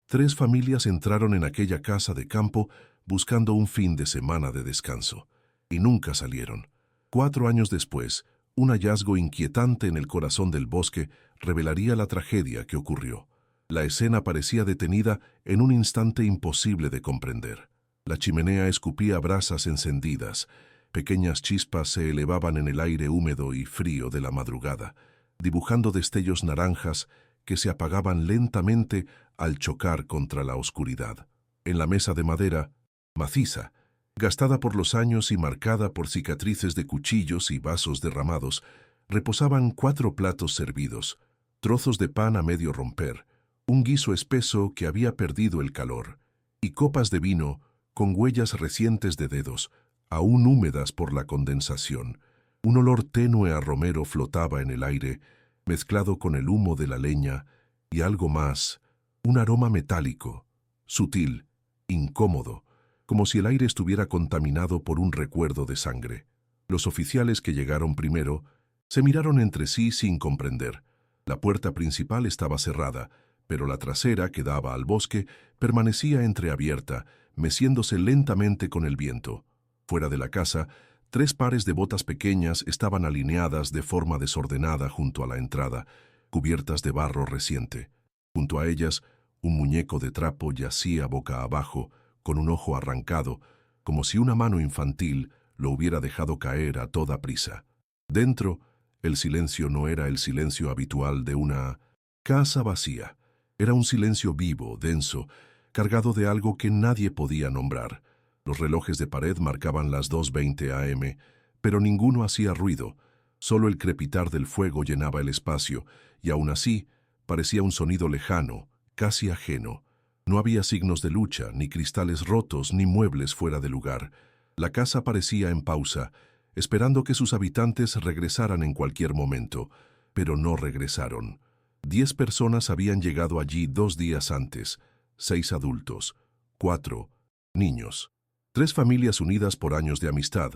3 familias entraron en aquella casa de campo buscando un fin de semana de descanso, y nunca salieron. 4 años después, un hallazgo inquietante en el corazón del bosque revelaría la tragedia que ocurrió. La escena parecía detenida en un instante imposible de comprender. La chimenea escupía brasas encendidas. Pequeñas chispas se elevaban en el aire húmedo y frío de la madrugada, dibujando destellos naranjas que se apagaban lentamente al chocar contra la oscuridad. En la mesa de madera, maciza, gastada por los años y marcada por cicatrices de cuchillos y vasos derramados, reposaban 4 platos servidos, trozos de pan a medio romper, un guiso espeso que había perdido el calor, y copas de vino con huellas recientes de dedos, aún húmedas por la condensación. Un olor tenue a romero flotaba en el aire, mezclado con el humo de la leña, y algo más, un aroma metálico, sutil, incómodo, como si el aire estuviera contaminado por un recuerdo de sangre. Los oficiales que llegaron primero se miraron entre sí sin comprender. La puerta principal estaba cerrada, pero la trasera, que daba al bosque, permanecía entreabierta, meciéndose lentamente con el viento. Fuera de la casa, 3 pares de botas pequeñas estaban alineadas de forma desordenada junto a la entrada, cubiertas de barro reciente. Junto a ellas, un muñeco de trapo yacía boca abajo, con un ojo arrancado, como si una mano infantil lo hubiera dejado caer a toda prisa. Dentro, el silencio no era el silencio habitual de una casa vacía. Era un silencio vivo, denso, cargado de algo que nadie podía nombrar. Los relojes de pared marcaban las 2:20 a.m., pero ninguno hacía ruido. Solo el crepitar del fuego llenaba el espacio, y aún así parecía un sonido lejano, casi ajeno. No había signos de lucha, ni cristales rotos, ni muebles fuera de lugar. La casa parecía en pausa, esperando que sus habitantes regresaran en cualquier momento, pero no regresaron. 10 personas habían llegado allí 2 días antes, 6 adultos, 4 niños. 3 familias unidas por años de amistad,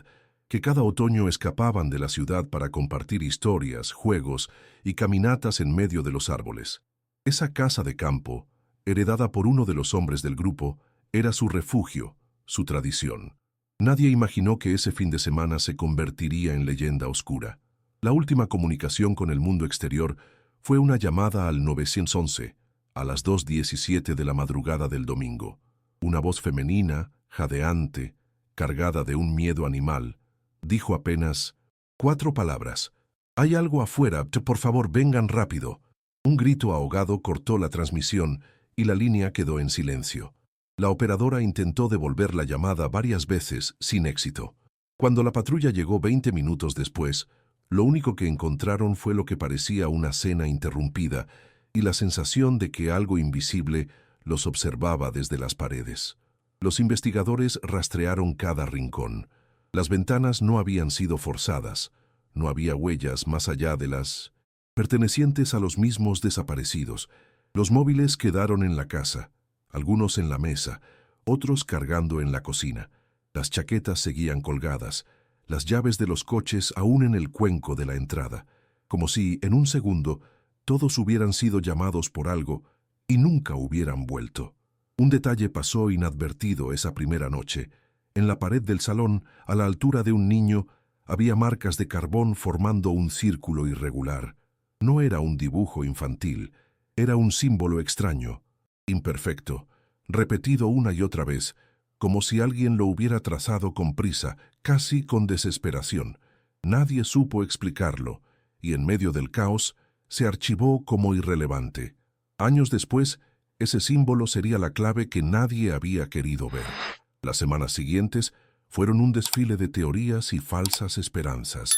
que cada otoño escapaban de la ciudad para compartir historias, juegos y caminatas en medio de los árboles. Esa casa de campo, heredada por uno de los hombres del grupo, era su refugio, su tradición. Nadie imaginó que ese fin de semana se convertiría en leyenda oscura. La última comunicación con el mundo exterior fue una llamada al 911, a las 2:17 de la madrugada del domingo. Una voz femenina, jadeante, cargada de un miedo animal, dijo apenas 4 palabras. «Hay algo afuera, por favor, vengan rápido». Un grito ahogado cortó la transmisión y la línea quedó en silencio. La operadora intentó devolver la llamada varias veces, sin éxito. Cuando la patrulla llegó 20 minutos después, lo único que encontraron fue lo que parecía una cena interrumpida y la sensación de que algo invisible los observaba desde las paredes. Los investigadores rastrearon cada rincón. Las ventanas no habían sido forzadas. No había huellas más allá de las pertenecientes a los mismos desaparecidos. Los móviles quedaron en la casa, algunos en la mesa, otros cargando en la cocina. Las chaquetas seguían colgadas, las llaves de los coches aún en el cuenco de la entrada, como si, en un segundo, todos hubieran sido llamados por algo y nunca hubieran vuelto. Un detalle pasó inadvertido esa primera noche. En la pared del salón, a la altura de un niño, había marcas de carbón formando un círculo irregular. No era un dibujo infantil, era un símbolo extraño, imperfecto, repetido una y otra vez, como si alguien lo hubiera trazado con prisa, casi con desesperación. Nadie supo explicarlo, y en medio del caos se archivó como irrelevante. Años después, ese símbolo sería la clave que nadie había querido ver. Las semanas siguientes fueron un desfile de teorías y falsas esperanzas.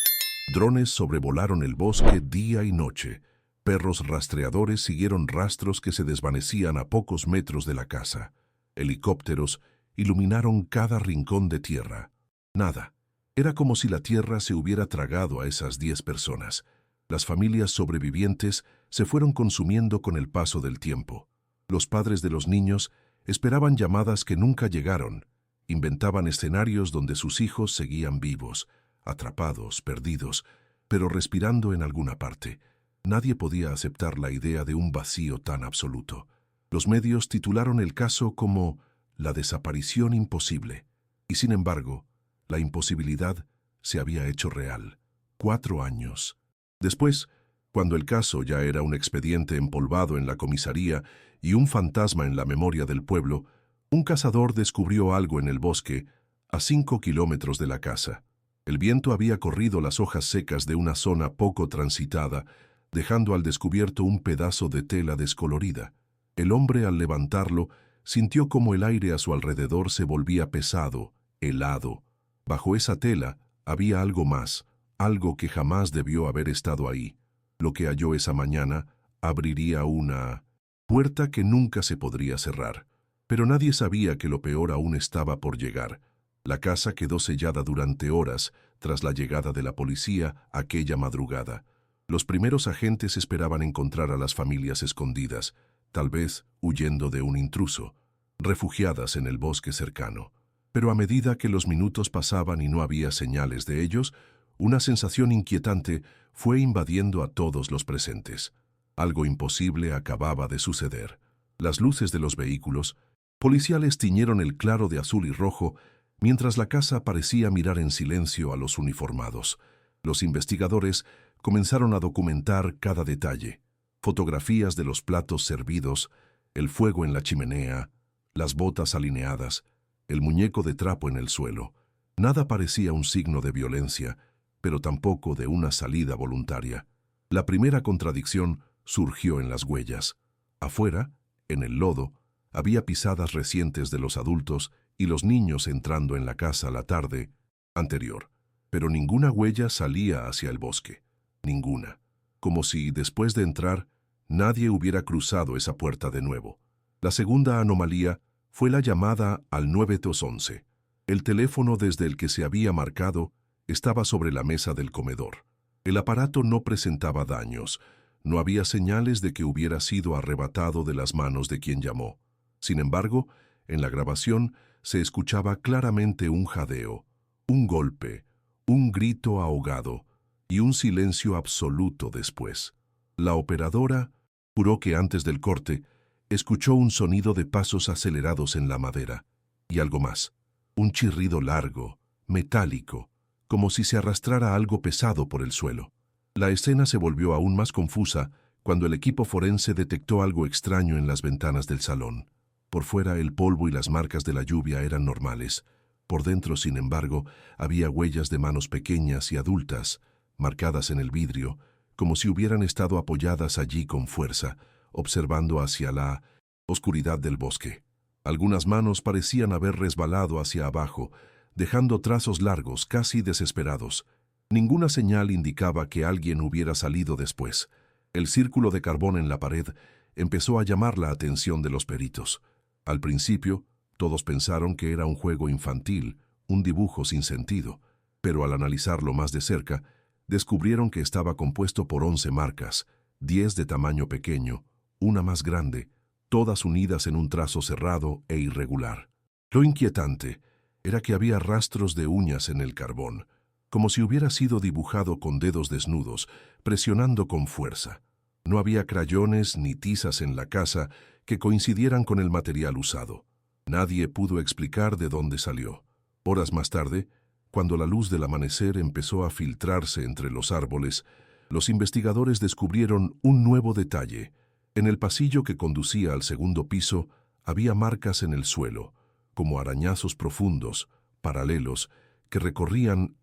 Drones sobrevolaron el bosque día y noche. Perros rastreadores siguieron rastros que se desvanecían a pocos metros de la casa. Helicópteros iluminaron cada rincón de tierra. Nada. Era como si la tierra se hubiera tragado a esas 10 personas. Las familias sobrevivientes se fueron consumiendo con el paso del tiempo. Los padres de los niños esperaban llamadas que nunca llegaron. Inventaban escenarios donde sus hijos seguían vivos, atrapados, perdidos, pero respirando en alguna parte. Nadie podía aceptar la idea de un vacío tan absoluto. Los medios titularon el caso como la desaparición imposible. Y sin embargo, la imposibilidad se había hecho real. 4 años. Después, cuando el caso ya era un expediente empolvado en la comisaría y un fantasma en la memoria del pueblo, un cazador descubrió algo en el bosque a 5 kilómetros de la casa. El viento había corrido las hojas secas de una zona poco transitada, dejando al descubierto un pedazo de tela descolorida. El hombre, al levantarlo, sintió como el aire a su alrededor se volvía pesado, helado. Bajo esa tela había algo más, algo que jamás debió haber estado ahí. Lo que halló esa mañana abriría una puerta que nunca se podría cerrar. Pero nadie sabía que lo peor aún estaba por llegar. La casa quedó sellada durante horas tras la llegada de la policía aquella madrugada. Los primeros agentes esperaban encontrar a las familias escondidas, tal vez huyendo de un intruso, refugiadas en el bosque cercano. Pero a medida que los minutos pasaban y no había señales de ellos, una sensación inquietante fue invadiendo a todos los presentes. Algo imposible acababa de suceder. Las luces de los vehículos policiales tiñeron el claro de azul y rojo, mientras la casa parecía mirar en silencio a los uniformados. Los investigadores comenzaron a documentar cada detalle: fotografías de los platos servidos, el fuego en la chimenea, las botas alineadas, el muñeco de trapo en el suelo. Nada parecía un signo de violencia, pero tampoco de una salida voluntaria. La primera contradicción surgió en las huellas. Afuera, en el lodo, había pisadas recientes de los adultos y los niños entrando en la casa la tarde anterior, pero ninguna huella salía hacia el bosque. Ninguna. Como si, después de entrar, nadie hubiera cruzado esa puerta de nuevo. La segunda anomalía fue la llamada al 911. El teléfono desde el que se había marcado estaba sobre la mesa del comedor. El aparato no presentaba daños. No había señales de que hubiera sido arrebatado de las manos de quien llamó. Sin embargo, en la grabación se escuchaba claramente un jadeo, un golpe, un grito ahogado y un silencio absoluto después. La operadora juró que antes del corte escuchó un sonido de pasos acelerados en la madera y algo más, un chirrido largo, metálico, como si se arrastrara algo pesado por el suelo. La escena se volvió aún más confusa cuando el equipo forense detectó algo extraño en las ventanas del salón. Por fuera, el polvo y las marcas de la lluvia eran normales. Por dentro, sin embargo, había huellas de manos pequeñas y adultas, marcadas en el vidrio, como si hubieran estado apoyadas allí con fuerza, observando hacia la oscuridad del bosque. Algunas manos parecían haber resbalado hacia abajo, dejando trazos largos, casi desesperados. Ninguna señal indicaba que alguien hubiera salido después. El círculo de carbón en la pared empezó a llamar la atención de los peritos. Al principio, todos pensaron que era un juego infantil, un dibujo sin sentido, pero al analizarlo más de cerca, descubrieron que estaba compuesto por 11 marcas, 10 de tamaño pequeño, una más grande, todas unidas en un trazo cerrado e irregular. Lo inquietante era que había rastros de uñas en el carbón, como si hubiera sido dibujado con dedos desnudos, presionando con fuerza. No había crayones ni tizas en la casa que coincidieran con el material usado. Nadie pudo explicar de dónde salió. Horas más tarde, cuando la luz del amanecer empezó a filtrarse entre los árboles, los investigadores descubrieron un nuevo detalle. En el pasillo que conducía al segundo piso había marcas en el suelo, como arañazos profundos, paralelos, que recorrían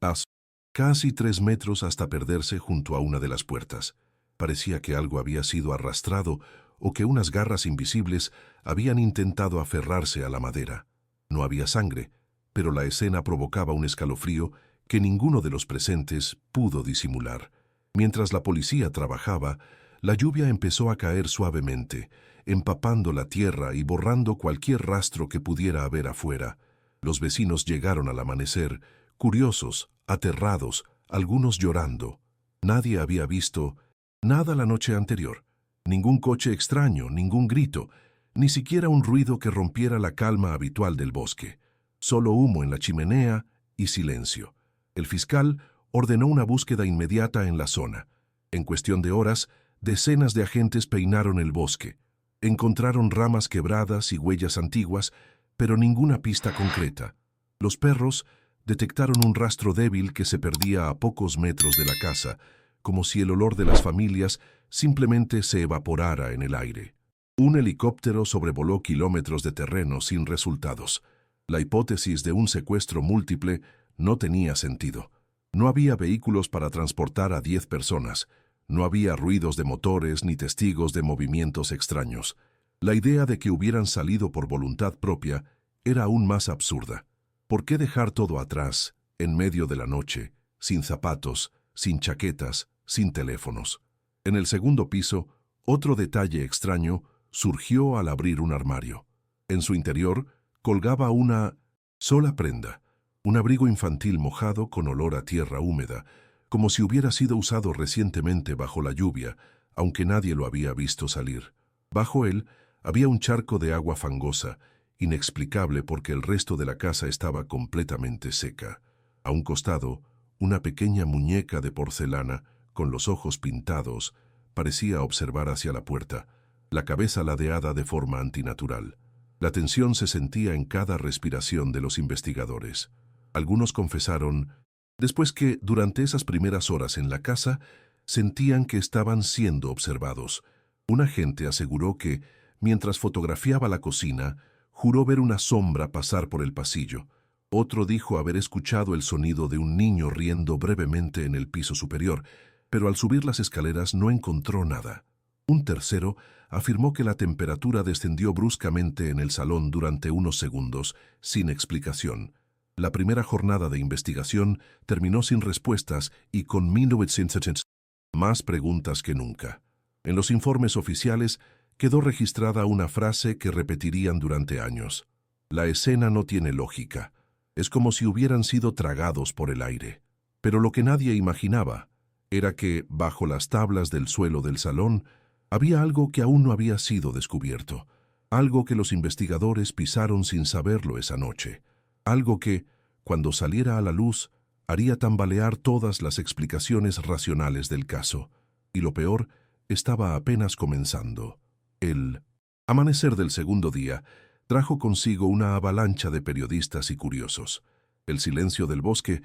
casi 3 metros hasta perderse junto a una de las puertas. Parecía que algo había sido arrastrado o que unas garras invisibles habían intentado aferrarse a la madera. No había sangre, pero la escena provocaba un escalofrío que ninguno de los presentes pudo disimular. Mientras la policía trabajaba, la lluvia empezó a caer suavemente, empapando la tierra y borrando cualquier rastro que pudiera haber afuera. Los vecinos llegaron al amanecer, curiosos, aterrados, algunos llorando. Nadie había visto nada la noche anterior. Ningún coche extraño, ningún grito, ni siquiera un ruido que rompiera la calma habitual del bosque. Solo humo en la chimenea y silencio. El fiscal ordenó una búsqueda inmediata en la zona. En cuestión de horas, decenas de agentes peinaron el bosque. Encontraron ramas quebradas y huellas antiguas, pero ninguna pista concreta. Los perros detectaron un rastro débil que se perdía a pocos metros de la casa, como si el olor de las familias simplemente se evaporara en el aire. Un helicóptero sobrevoló kilómetros de terreno sin resultados. La hipótesis de un secuestro múltiple no tenía sentido. No había vehículos para transportar a 10 personas. No había ruidos de motores ni testigos de movimientos extraños. La idea de que hubieran salido por voluntad propia era aún más absurda. ¿Por qué dejar todo atrás, en medio de la noche, sin zapatos, sin chaquetas, sin teléfonos? En el segundo piso, otro detalle extraño surgió al abrir un armario. En su interior colgaba una sola prenda, un abrigo infantil mojado con olor a tierra húmeda, como si hubiera sido usado recientemente bajo la lluvia, aunque nadie lo había visto salir. Bajo él había un charco de agua fangosa, inexplicable porque el resto de la casa estaba completamente seca. A un costado, una pequeña muñeca de porcelana, con los ojos pintados, parecía observar hacia la puerta, la cabeza ladeada de forma antinatural. La tensión se sentía en cada respiración de los investigadores. Algunos confesaron, después que, durante esas primeras horas en la casa, sentían que estaban siendo observados. Un agente aseguró que, mientras fotografiaba la cocina, juró ver una sombra pasar por el pasillo. Otro dijo haber escuchado el sonido de un niño riendo brevemente en el piso superior, pero al subir las escaleras no encontró nada. Un tercero afirmó que la temperatura descendió bruscamente en el salón durante unos segundos, sin explicación. La primera jornada de investigación terminó sin respuestas y con 1970 más preguntas que nunca. En los informes oficiales quedó registrada una frase que repetirían durante años. La escena no tiene lógica. Es como si hubieran sido tragados por el aire. Pero lo que nadie imaginaba era que, bajo las tablas del suelo del salón, había algo que aún no había sido descubierto. Algo que los investigadores pisaron sin saberlo esa noche. Algo que, cuando saliera a la luz, haría tambalear todas las explicaciones racionales del caso. Y lo peor, estaba apenas comenzando. El amanecer del segundo día trajo consigo una avalancha de periodistas y curiosos. El silencio del bosque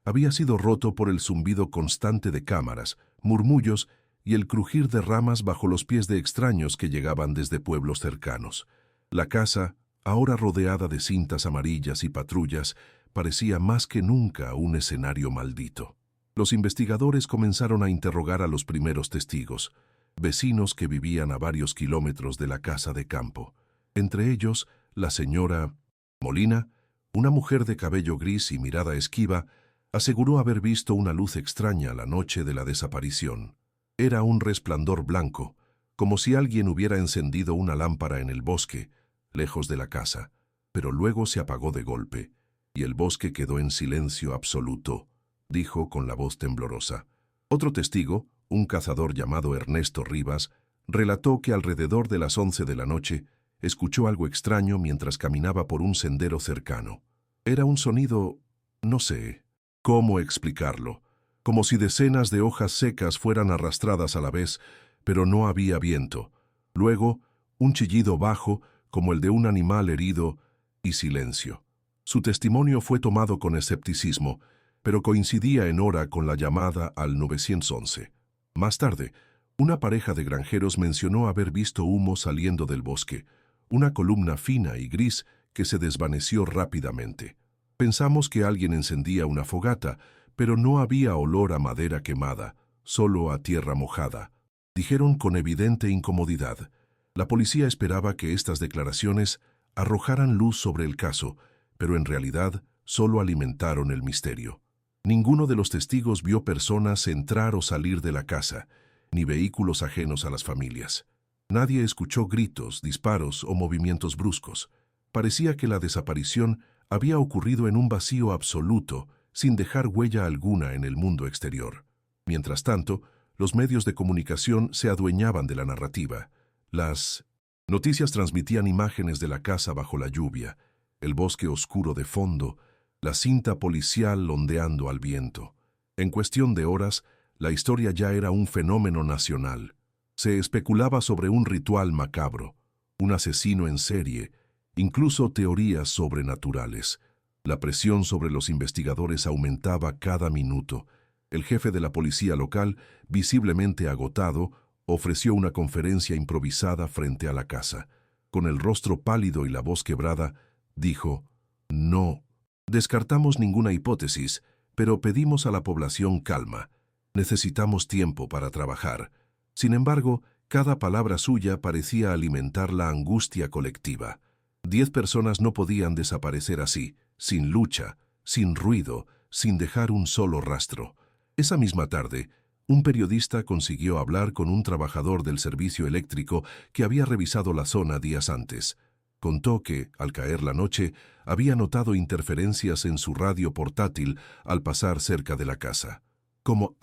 había sido roto por el zumbido constante de cámaras, murmullos y el crujir de ramas bajo los pies de extraños que llegaban desde pueblos cercanos. La casa, ahora rodeada de cintas amarillas y patrullas, parecía más que nunca un escenario maldito. Los investigadores comenzaron a interrogar a los primeros testigos, vecinos que vivían a varios kilómetros de la casa de campo. Entre ellos, la señora Molina, una mujer de cabello gris y mirada esquiva, aseguró haber visto una luz extraña la noche de la desaparición. Era un resplandor blanco, como si alguien hubiera encendido una lámpara en el bosque, lejos de la casa, pero luego se apagó de golpe, y el bosque quedó en silencio absoluto, dijo con la voz temblorosa. Otro testigo, un cazador llamado Ernesto Rivas, relató que alrededor de las 11 de la noche escuchó algo extraño mientras caminaba por un sendero cercano. Era un sonido, no sé cómo explicarlo, como si decenas de hojas secas fueran arrastradas a la vez, pero no había viento. Luego, un chillido bajo, como el de un animal herido, y silencio. Su testimonio fue tomado con escepticismo, pero coincidía en hora con la llamada al 911. Más tarde, una pareja de granjeros mencionó haber visto humo saliendo del bosque, una columna fina y gris que se desvaneció rápidamente. Pensamos que alguien encendía una fogata, pero no había olor a madera quemada, solo a tierra mojada, dijeron con evidente incomodidad. La policía esperaba que estas declaraciones arrojaran luz sobre el caso, pero en realidad solo alimentaron el misterio. Ninguno de los testigos vio personas entrar o salir de la casa, ni vehículos ajenos a las familias. Nadie escuchó gritos, disparos o movimientos bruscos. Parecía que la desaparición había ocurrido en un vacío absoluto, sin dejar huella alguna en el mundo exterior. Mientras tanto, los medios de comunicación se adueñaban de la narrativa. Las noticias transmitían imágenes de la casa bajo la lluvia, el bosque oscuro de fondo, la cinta policial ondeando al viento. En cuestión de horas, la historia ya era un fenómeno nacional. Se especulaba sobre un ritual macabro, un asesino en serie, incluso teorías sobrenaturales. La presión sobre los investigadores aumentaba cada minuto. El jefe de la policía local, visiblemente agotado, ofreció una conferencia improvisada frente a la casa. Con el rostro pálido y la voz quebrada, dijo: «No descartamos ninguna hipótesis, pero pedimos a la población calma. Necesitamos tiempo para trabajar». Sin embargo, cada palabra suya parecía alimentar la angustia colectiva. 10 personas no podían desaparecer así, sin lucha, sin ruido, sin dejar un solo rastro. Esa misma tarde, un periodista consiguió hablar con un trabajador del servicio eléctrico que había revisado la zona días antes. Contó que, al caer la noche, había notado interferencias en su radio portátil al pasar cerca de la casa. Como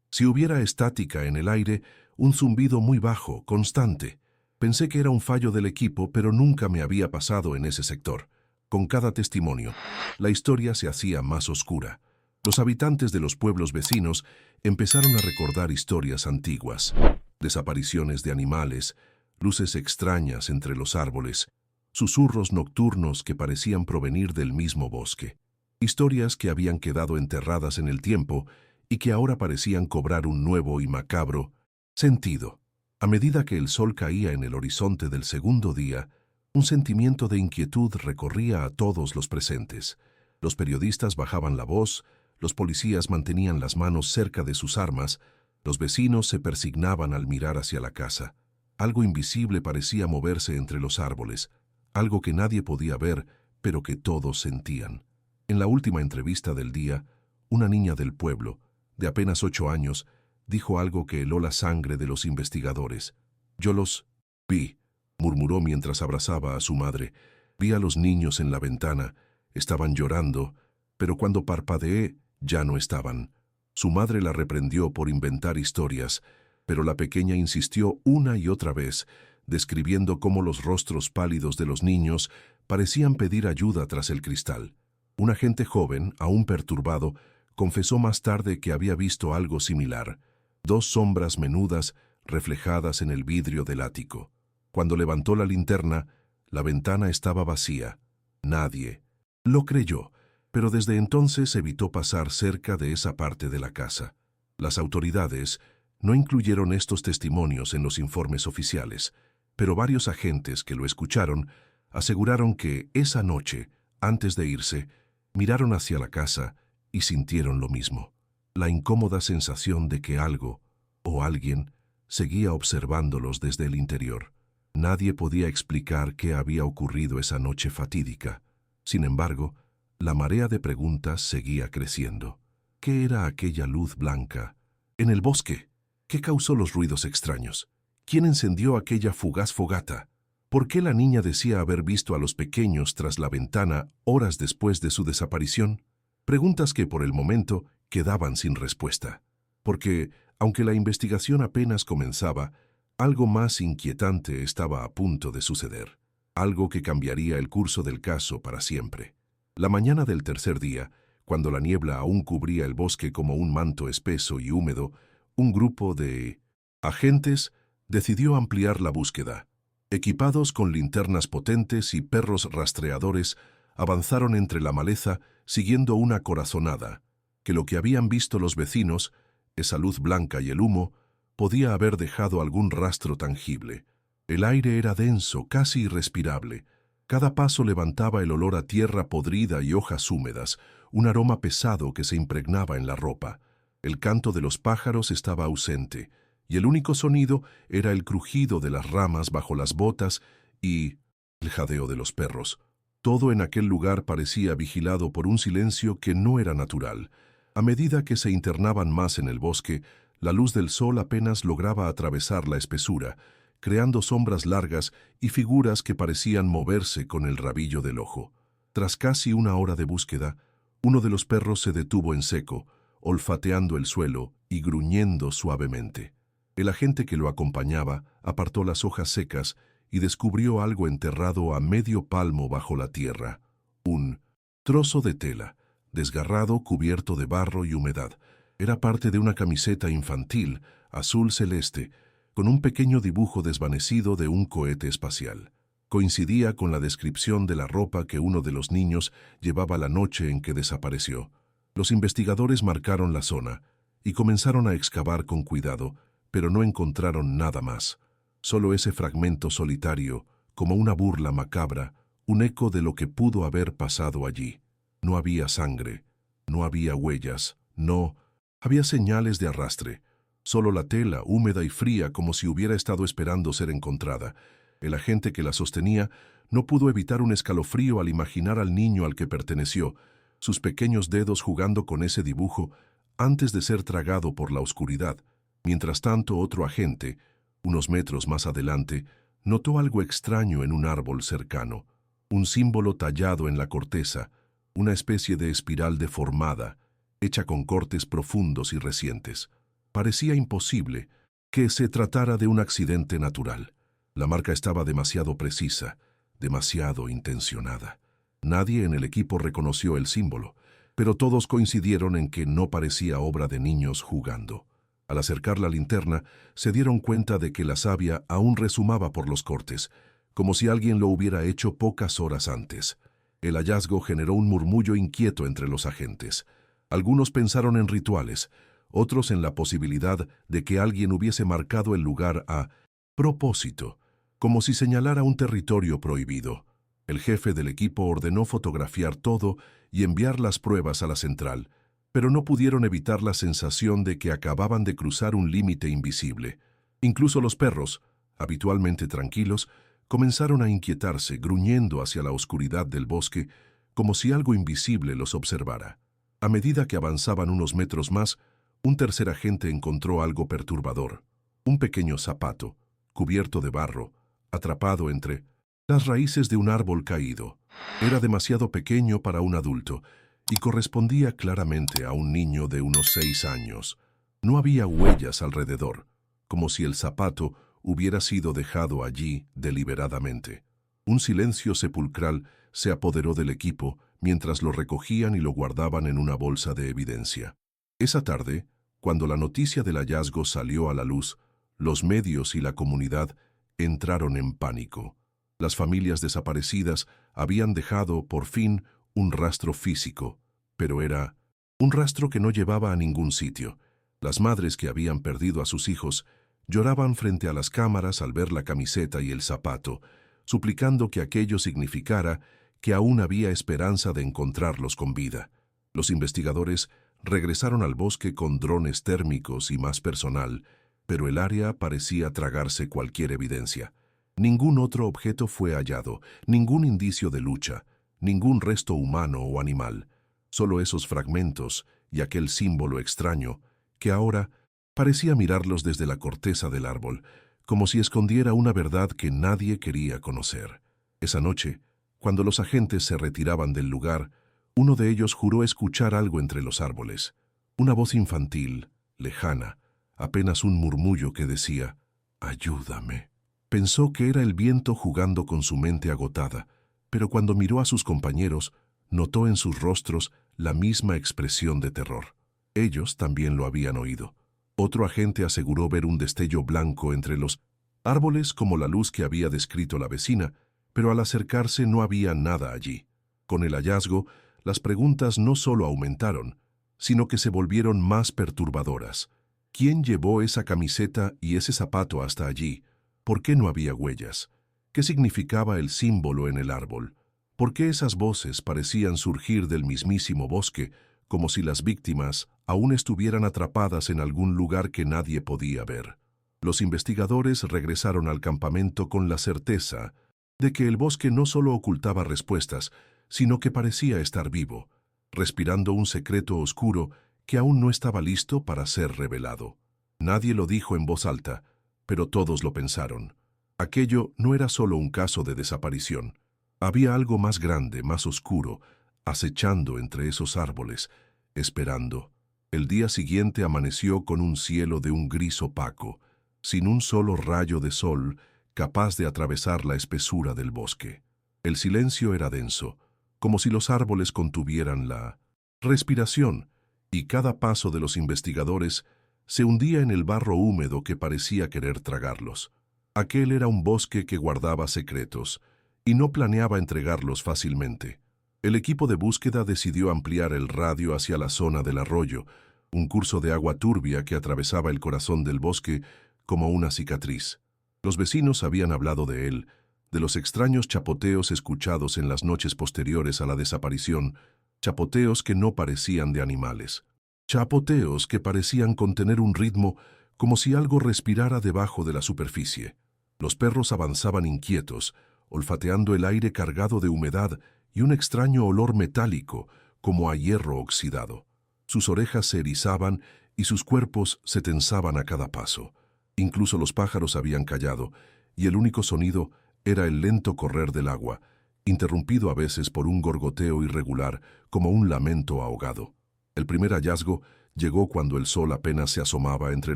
si hubiera estática en el aire, un zumbido muy bajo, constante. Pensé que era un fallo del equipo, pero nunca me había pasado en ese sector. Con cada testimonio, la historia se hacía más oscura. Los habitantes de los pueblos vecinos empezaron a recordar historias antiguas, desapariciones de animales, luces extrañas entre los árboles, susurros nocturnos que parecían provenir del mismo bosque. Historias que habían quedado enterradas en el tiempo y que ahora parecían cobrar un nuevo y macabro sentido. A medida que el sol caía en el horizonte del segundo día, un sentimiento de inquietud recorría a todos los presentes. Los periodistas bajaban la voz, los policías mantenían las manos cerca de sus armas, los vecinos se persignaban al mirar hacia la casa. Algo invisible parecía moverse entre los árboles, algo que nadie podía ver, pero que todos sentían. En la última entrevista del día, una niña del pueblo, de apenas 8 años, dijo algo que heló la sangre de los investigadores. «Yo los vi», murmuró mientras abrazaba a su madre. «Vi a los niños en la ventana. Estaban llorando, pero cuando parpadeé, ya no estaban». Su madre la reprendió por inventar historias, pero la pequeña insistió una y otra vez, describiendo cómo los rostros pálidos de los niños parecían pedir ayuda tras el cristal. Un agente joven, aún perturbado, confesó más tarde que había visto algo similar: 2 sombras menudas reflejadas en el vidrio del ático. Cuando levantó la linterna, la ventana estaba vacía. Nadie lo creyó, pero desde entonces evitó pasar cerca de esa parte de la casa. Las autoridades no incluyeron estos testimonios en los informes oficiales, pero varios agentes que lo escucharon aseguraron que esa noche, antes de irse, miraron hacia la casa y sintieron lo mismo: la incómoda sensación de que algo o alguien seguía observándolos desde el interior. Nadie podía explicar qué había ocurrido esa noche fatídica. Sin embargo, la marea de preguntas seguía creciendo. ¿Qué era aquella luz blanca en el bosque? ¿Qué causó los ruidos extraños? ¿Quién encendió aquella fugaz fogata? ¿Por qué la niña decía haber visto a los pequeños tras la ventana horas después de su desaparición? Preguntas que por el momento quedaban sin respuesta. Porque, aunque la investigación apenas comenzaba, algo más inquietante estaba a punto de suceder. Algo que cambiaría el curso del caso para siempre. La mañana del tercer día, cuando la niebla aún cubría el bosque como un manto espeso y húmedo, un grupo de agentes decidió ampliar la búsqueda. Equipados con linternas potentes y perros rastreadores, avanzaron entre la maleza siguiendo una corazonada, que lo que habían visto los vecinos, esa luz blanca y el humo, podía haber dejado algún rastro tangible. El aire era denso, casi irrespirable. Cada paso levantaba el olor a tierra podrida y hojas húmedas, un aroma pesado que se impregnaba en la ropa. El canto de los pájaros estaba ausente, y el único sonido era el crujido de las ramas bajo las botas y el jadeo de los perros. Todo en aquel lugar parecía vigilado por un silencio que no era natural. A medida que se internaban más en el bosque, la luz del sol apenas lograba atravesar la espesura, creando sombras largas y figuras que parecían moverse con el rabillo del ojo. Tras casi una hora de búsqueda, uno de los perros se detuvo en seco, olfateando el suelo y gruñendo suavemente. El agente que lo acompañaba apartó las hojas secas y descubrió algo enterrado a medio palmo bajo la tierra. Un trozo de tela, desgarrado, cubierto de barro y humedad. Era parte de una camiseta infantil, azul celeste, con un pequeño dibujo desvanecido de un cohete espacial. Coincidía con la descripción de la ropa que uno de los niños llevaba la noche en que desapareció. Los investigadores marcaron la zona y comenzaron a excavar con cuidado, pero no encontraron nada más. Solo ese fragmento solitario, como una burla macabra, un eco de lo que pudo haber pasado allí. No había sangre, no había huellas, no había señales de arrastre. Solo la tela, húmeda y fría, como si hubiera estado esperando ser encontrada. El agente que la sostenía no pudo evitar un escalofrío al imaginar al niño al que perteneció, sus pequeños dedos jugando con ese dibujo antes de ser tragado por la oscuridad. Mientras tanto, otro agente, unos metros más adelante, notó algo extraño en un árbol cercano, un símbolo tallado en la corteza, una especie de espiral deformada, hecha con cortes profundos y recientes. Parecía imposible que se tratara de un accidente natural. La marca estaba demasiado precisa, demasiado intencionada. Nadie en el equipo reconoció el símbolo, pero todos coincidieron en que no parecía obra de niños jugando. Al acercar la linterna, se dieron cuenta de que la savia aún resumaba por los cortes, como si alguien lo hubiera hecho pocas horas antes. El hallazgo generó un murmullo inquieto entre los agentes. Algunos pensaron en rituales, otros en la posibilidad de que alguien hubiese marcado el lugar a propósito, como si señalara un territorio prohibido. El jefe del equipo ordenó fotografiar todo y enviar las pruebas a la central, pero no pudieron evitar la sensación de que acababan de cruzar un límite invisible. Incluso los perros, habitualmente tranquilos, comenzaron a inquietarse, gruñendo hacia la oscuridad del bosque, como si algo invisible los observara. A medida que avanzaban unos metros más, un tercer agente encontró algo perturbador. Un pequeño zapato, cubierto de barro, atrapado entre las raíces de un árbol caído. Era demasiado pequeño para un adulto y correspondía claramente a un niño de unos 6 años. No había huellas alrededor, como si el zapato hubiera sido dejado allí deliberadamente. Un silencio sepulcral se apoderó del equipo mientras lo recogían y lo guardaban en una bolsa de evidencia. Esa tarde, cuando la noticia del hallazgo salió a la luz, los medios y la comunidad entraron en pánico. Las familias desaparecidas habían dejado, por fin, un rastro físico, pero era un rastro que no llevaba a ningún sitio. Las madres que habían perdido a sus hijos lloraban frente a las cámaras al ver la camiseta y el zapato, suplicando que aquello significara que aún había esperanza de encontrarlos con vida. Los investigadores regresaron al bosque con drones térmicos y más personal, pero el área parecía tragarse cualquier evidencia. Ningún otro objeto fue hallado, ningún indicio de lucha, ningún resto humano o animal, solo esos fragmentos y aquel símbolo extraño que ahora parecía mirarlos desde la corteza del árbol, como si escondiera una verdad que nadie quería conocer. Esa noche, cuando los agentes se retiraban del lugar, uno de ellos juró escuchar algo entre los árboles, una voz infantil, lejana, apenas un murmullo que decía, «Ayúdame». Pensó que era el viento jugando con su mente agotada, pero cuando miró a sus compañeros, notó en sus rostros la misma expresión de terror. Ellos también lo habían oído. Otro agente aseguró ver un destello blanco entre los árboles como la luz que había descrito la vecina, pero al acercarse no había nada allí. Con el hallazgo, las preguntas no solo aumentaron, sino que se volvieron más perturbadoras. ¿Quién llevó esa camiseta y ese zapato hasta allí? ¿Por qué no había huellas? ¿Qué significaba el símbolo en el árbol? ¿Por qué esas voces parecían surgir del mismísimo bosque, como si las víctimas aún estuvieran atrapadas en algún lugar que nadie podía ver? Los investigadores regresaron al campamento con la certeza de que el bosque no solo ocultaba respuestas, sino que parecía estar vivo, respirando un secreto oscuro que aún no estaba listo para ser revelado. Nadie lo dijo en voz alta, pero todos lo pensaron. Aquello no era solo un caso de desaparición. Había algo más grande, más oscuro, acechando entre esos árboles, esperando. El día siguiente amaneció con un cielo de un gris opaco, sin un solo rayo de sol capaz de atravesar la espesura del bosque. El silencio era denso, como si los árboles contuvieran la respiración, y cada paso de los investigadores se hundía en el barro húmedo que parecía querer tragarlos. Aquel era un bosque que guardaba secretos, y no planeaba entregarlos fácilmente. El equipo de búsqueda decidió ampliar el radio hacia la zona del arroyo, un curso de agua turbia que atravesaba el corazón del bosque como una cicatriz. Los vecinos habían hablado de él, de los extraños chapoteos escuchados en las noches posteriores a la desaparición, chapoteos que no parecían de animales. Chapoteos que parecían contener un ritmo como si algo respirara debajo de la superficie. Los perros avanzaban inquietos, olfateando el aire cargado de humedad y un extraño olor metálico, como a hierro oxidado. Sus orejas se erizaban y sus cuerpos se tensaban a cada paso. Incluso los pájaros habían callado, y el único sonido era el lento correr del agua, interrumpido a veces por un gorgoteo irregular, como un lamento ahogado. El primer hallazgo llegó cuando el sol apenas se asomaba entre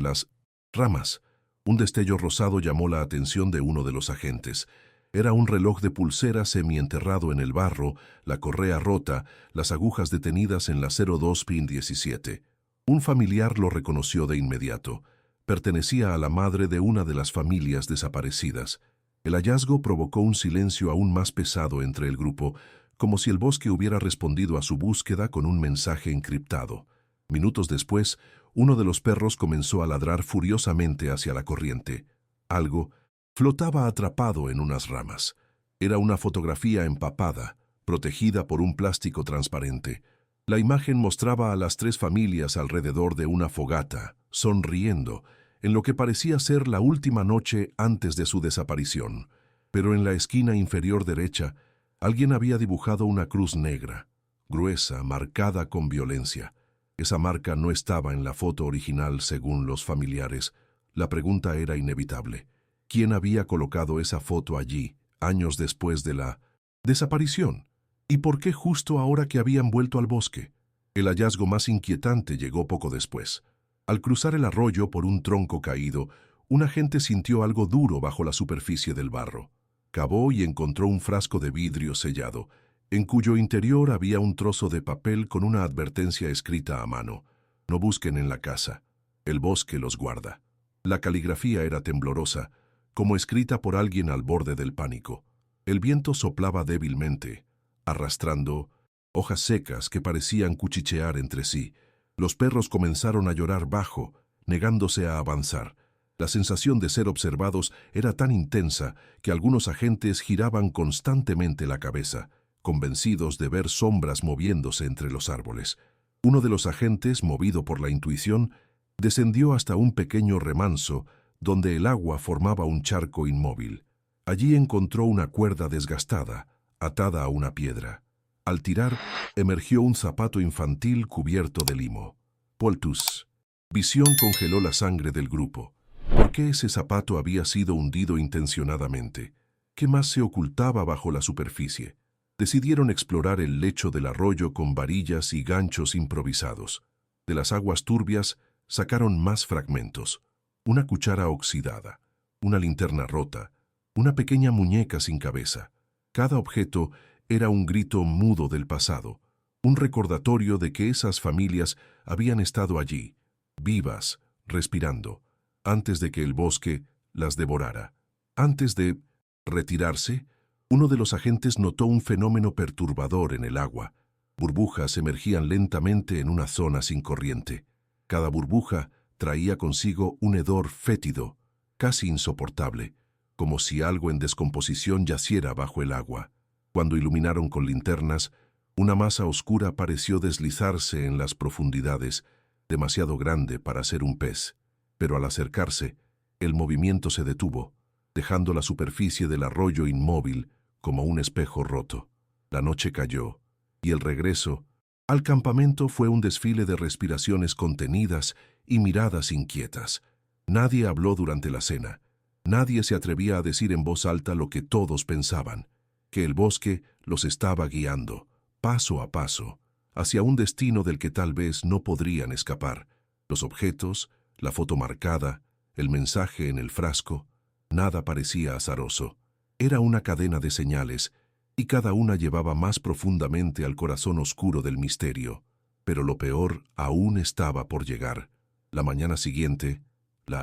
las ramas. Un destello rosado llamó la atención de uno de los agentes. Era un reloj de pulsera semienterrado en el barro, la correa rota, las agujas detenidas en la 02 pin 17. Un familiar lo reconoció de inmediato. Pertenecía a la madre de una de las familias desaparecidas. El hallazgo provocó un silencio aún más pesado entre el grupo, como si el bosque hubiera respondido a su búsqueda con un mensaje encriptado. Minutos después, uno de los perros comenzó a ladrar furiosamente hacia la corriente. Algo flotaba atrapado en unas ramas. Era una fotografía empapada, protegida por un plástico transparente. La imagen mostraba a las tres familias alrededor de una fogata, sonriendo, en lo que parecía ser la última noche antes de su desaparición. Pero en la esquina inferior derecha, alguien había dibujado una cruz negra, gruesa, marcada con violencia. Esa marca no estaba en la foto original según los familiares. La pregunta era inevitable. ¿Quién había colocado esa foto allí, años después de la desaparición? ¿Y por qué justo ahora que habían vuelto al bosque? El hallazgo más inquietante llegó poco después. Al cruzar el arroyo por un tronco caído, un agente sintió algo duro bajo la superficie del barro. Cavó y encontró un frasco de vidrio sellado, en cuyo interior había un trozo de papel con una advertencia escrita a mano. No busquen en la casa. El bosque los guarda. La caligrafía era temblorosa, como escrita por alguien al borde del pánico. El viento soplaba débilmente, arrastrando hojas secas que parecían cuchichear entre sí. Los perros comenzaron a llorar bajo, negándose a avanzar. La sensación de ser observados era tan intensa que algunos agentes giraban constantemente la cabeza, convencidos de ver sombras moviéndose entre los árboles. Uno de los agentes, movido por la intuición, descendió hasta un pequeño remanso donde el agua formaba un charco inmóvil. Allí encontró una cuerda desgastada, atada a una piedra. Al tirar, emergió un zapato infantil cubierto de limo. Poltus. Visión congeló la sangre del grupo. ¿Por qué ese zapato había sido hundido intencionadamente? ¿Qué más se ocultaba bajo la superficie? Decidieron explorar el lecho del arroyo con varillas y ganchos improvisados. De las aguas turbias sacaron más fragmentos. Una cuchara oxidada, una linterna rota, una pequeña muñeca sin cabeza. Cada objeto era un grito mudo del pasado, un recordatorio de que esas familias habían estado allí, vivas, respirando, antes de que el bosque las devorara. Antes de retirarse, uno de los agentes notó un fenómeno perturbador en el agua. Burbujas emergían lentamente en una zona sin corriente. Cada burbuja traía consigo un hedor fétido, casi insoportable, como si algo en descomposición yaciera bajo el agua. Cuando iluminaron con linternas, una masa oscura pareció deslizarse en las profundidades, demasiado grande para ser un pez. Pero al acercarse, el movimiento se detuvo, dejando la superficie del arroyo inmóvil como un espejo roto. La noche cayó, y el regreso al campamento fue un desfile de respiraciones contenidas y miradas inquietas. Nadie habló durante la cena. Nadie se atrevía a decir en voz alta lo que todos pensaban, que el bosque los estaba guiando, paso a paso, hacia un destino del que tal vez no podrían escapar. Los objetos, la foto marcada, el mensaje en el frasco, nada parecía azaroso. Era una cadena de señales, y cada una llevaba más profundamente al corazón oscuro del misterio. Pero lo peor aún estaba por llegar. La mañana siguiente, la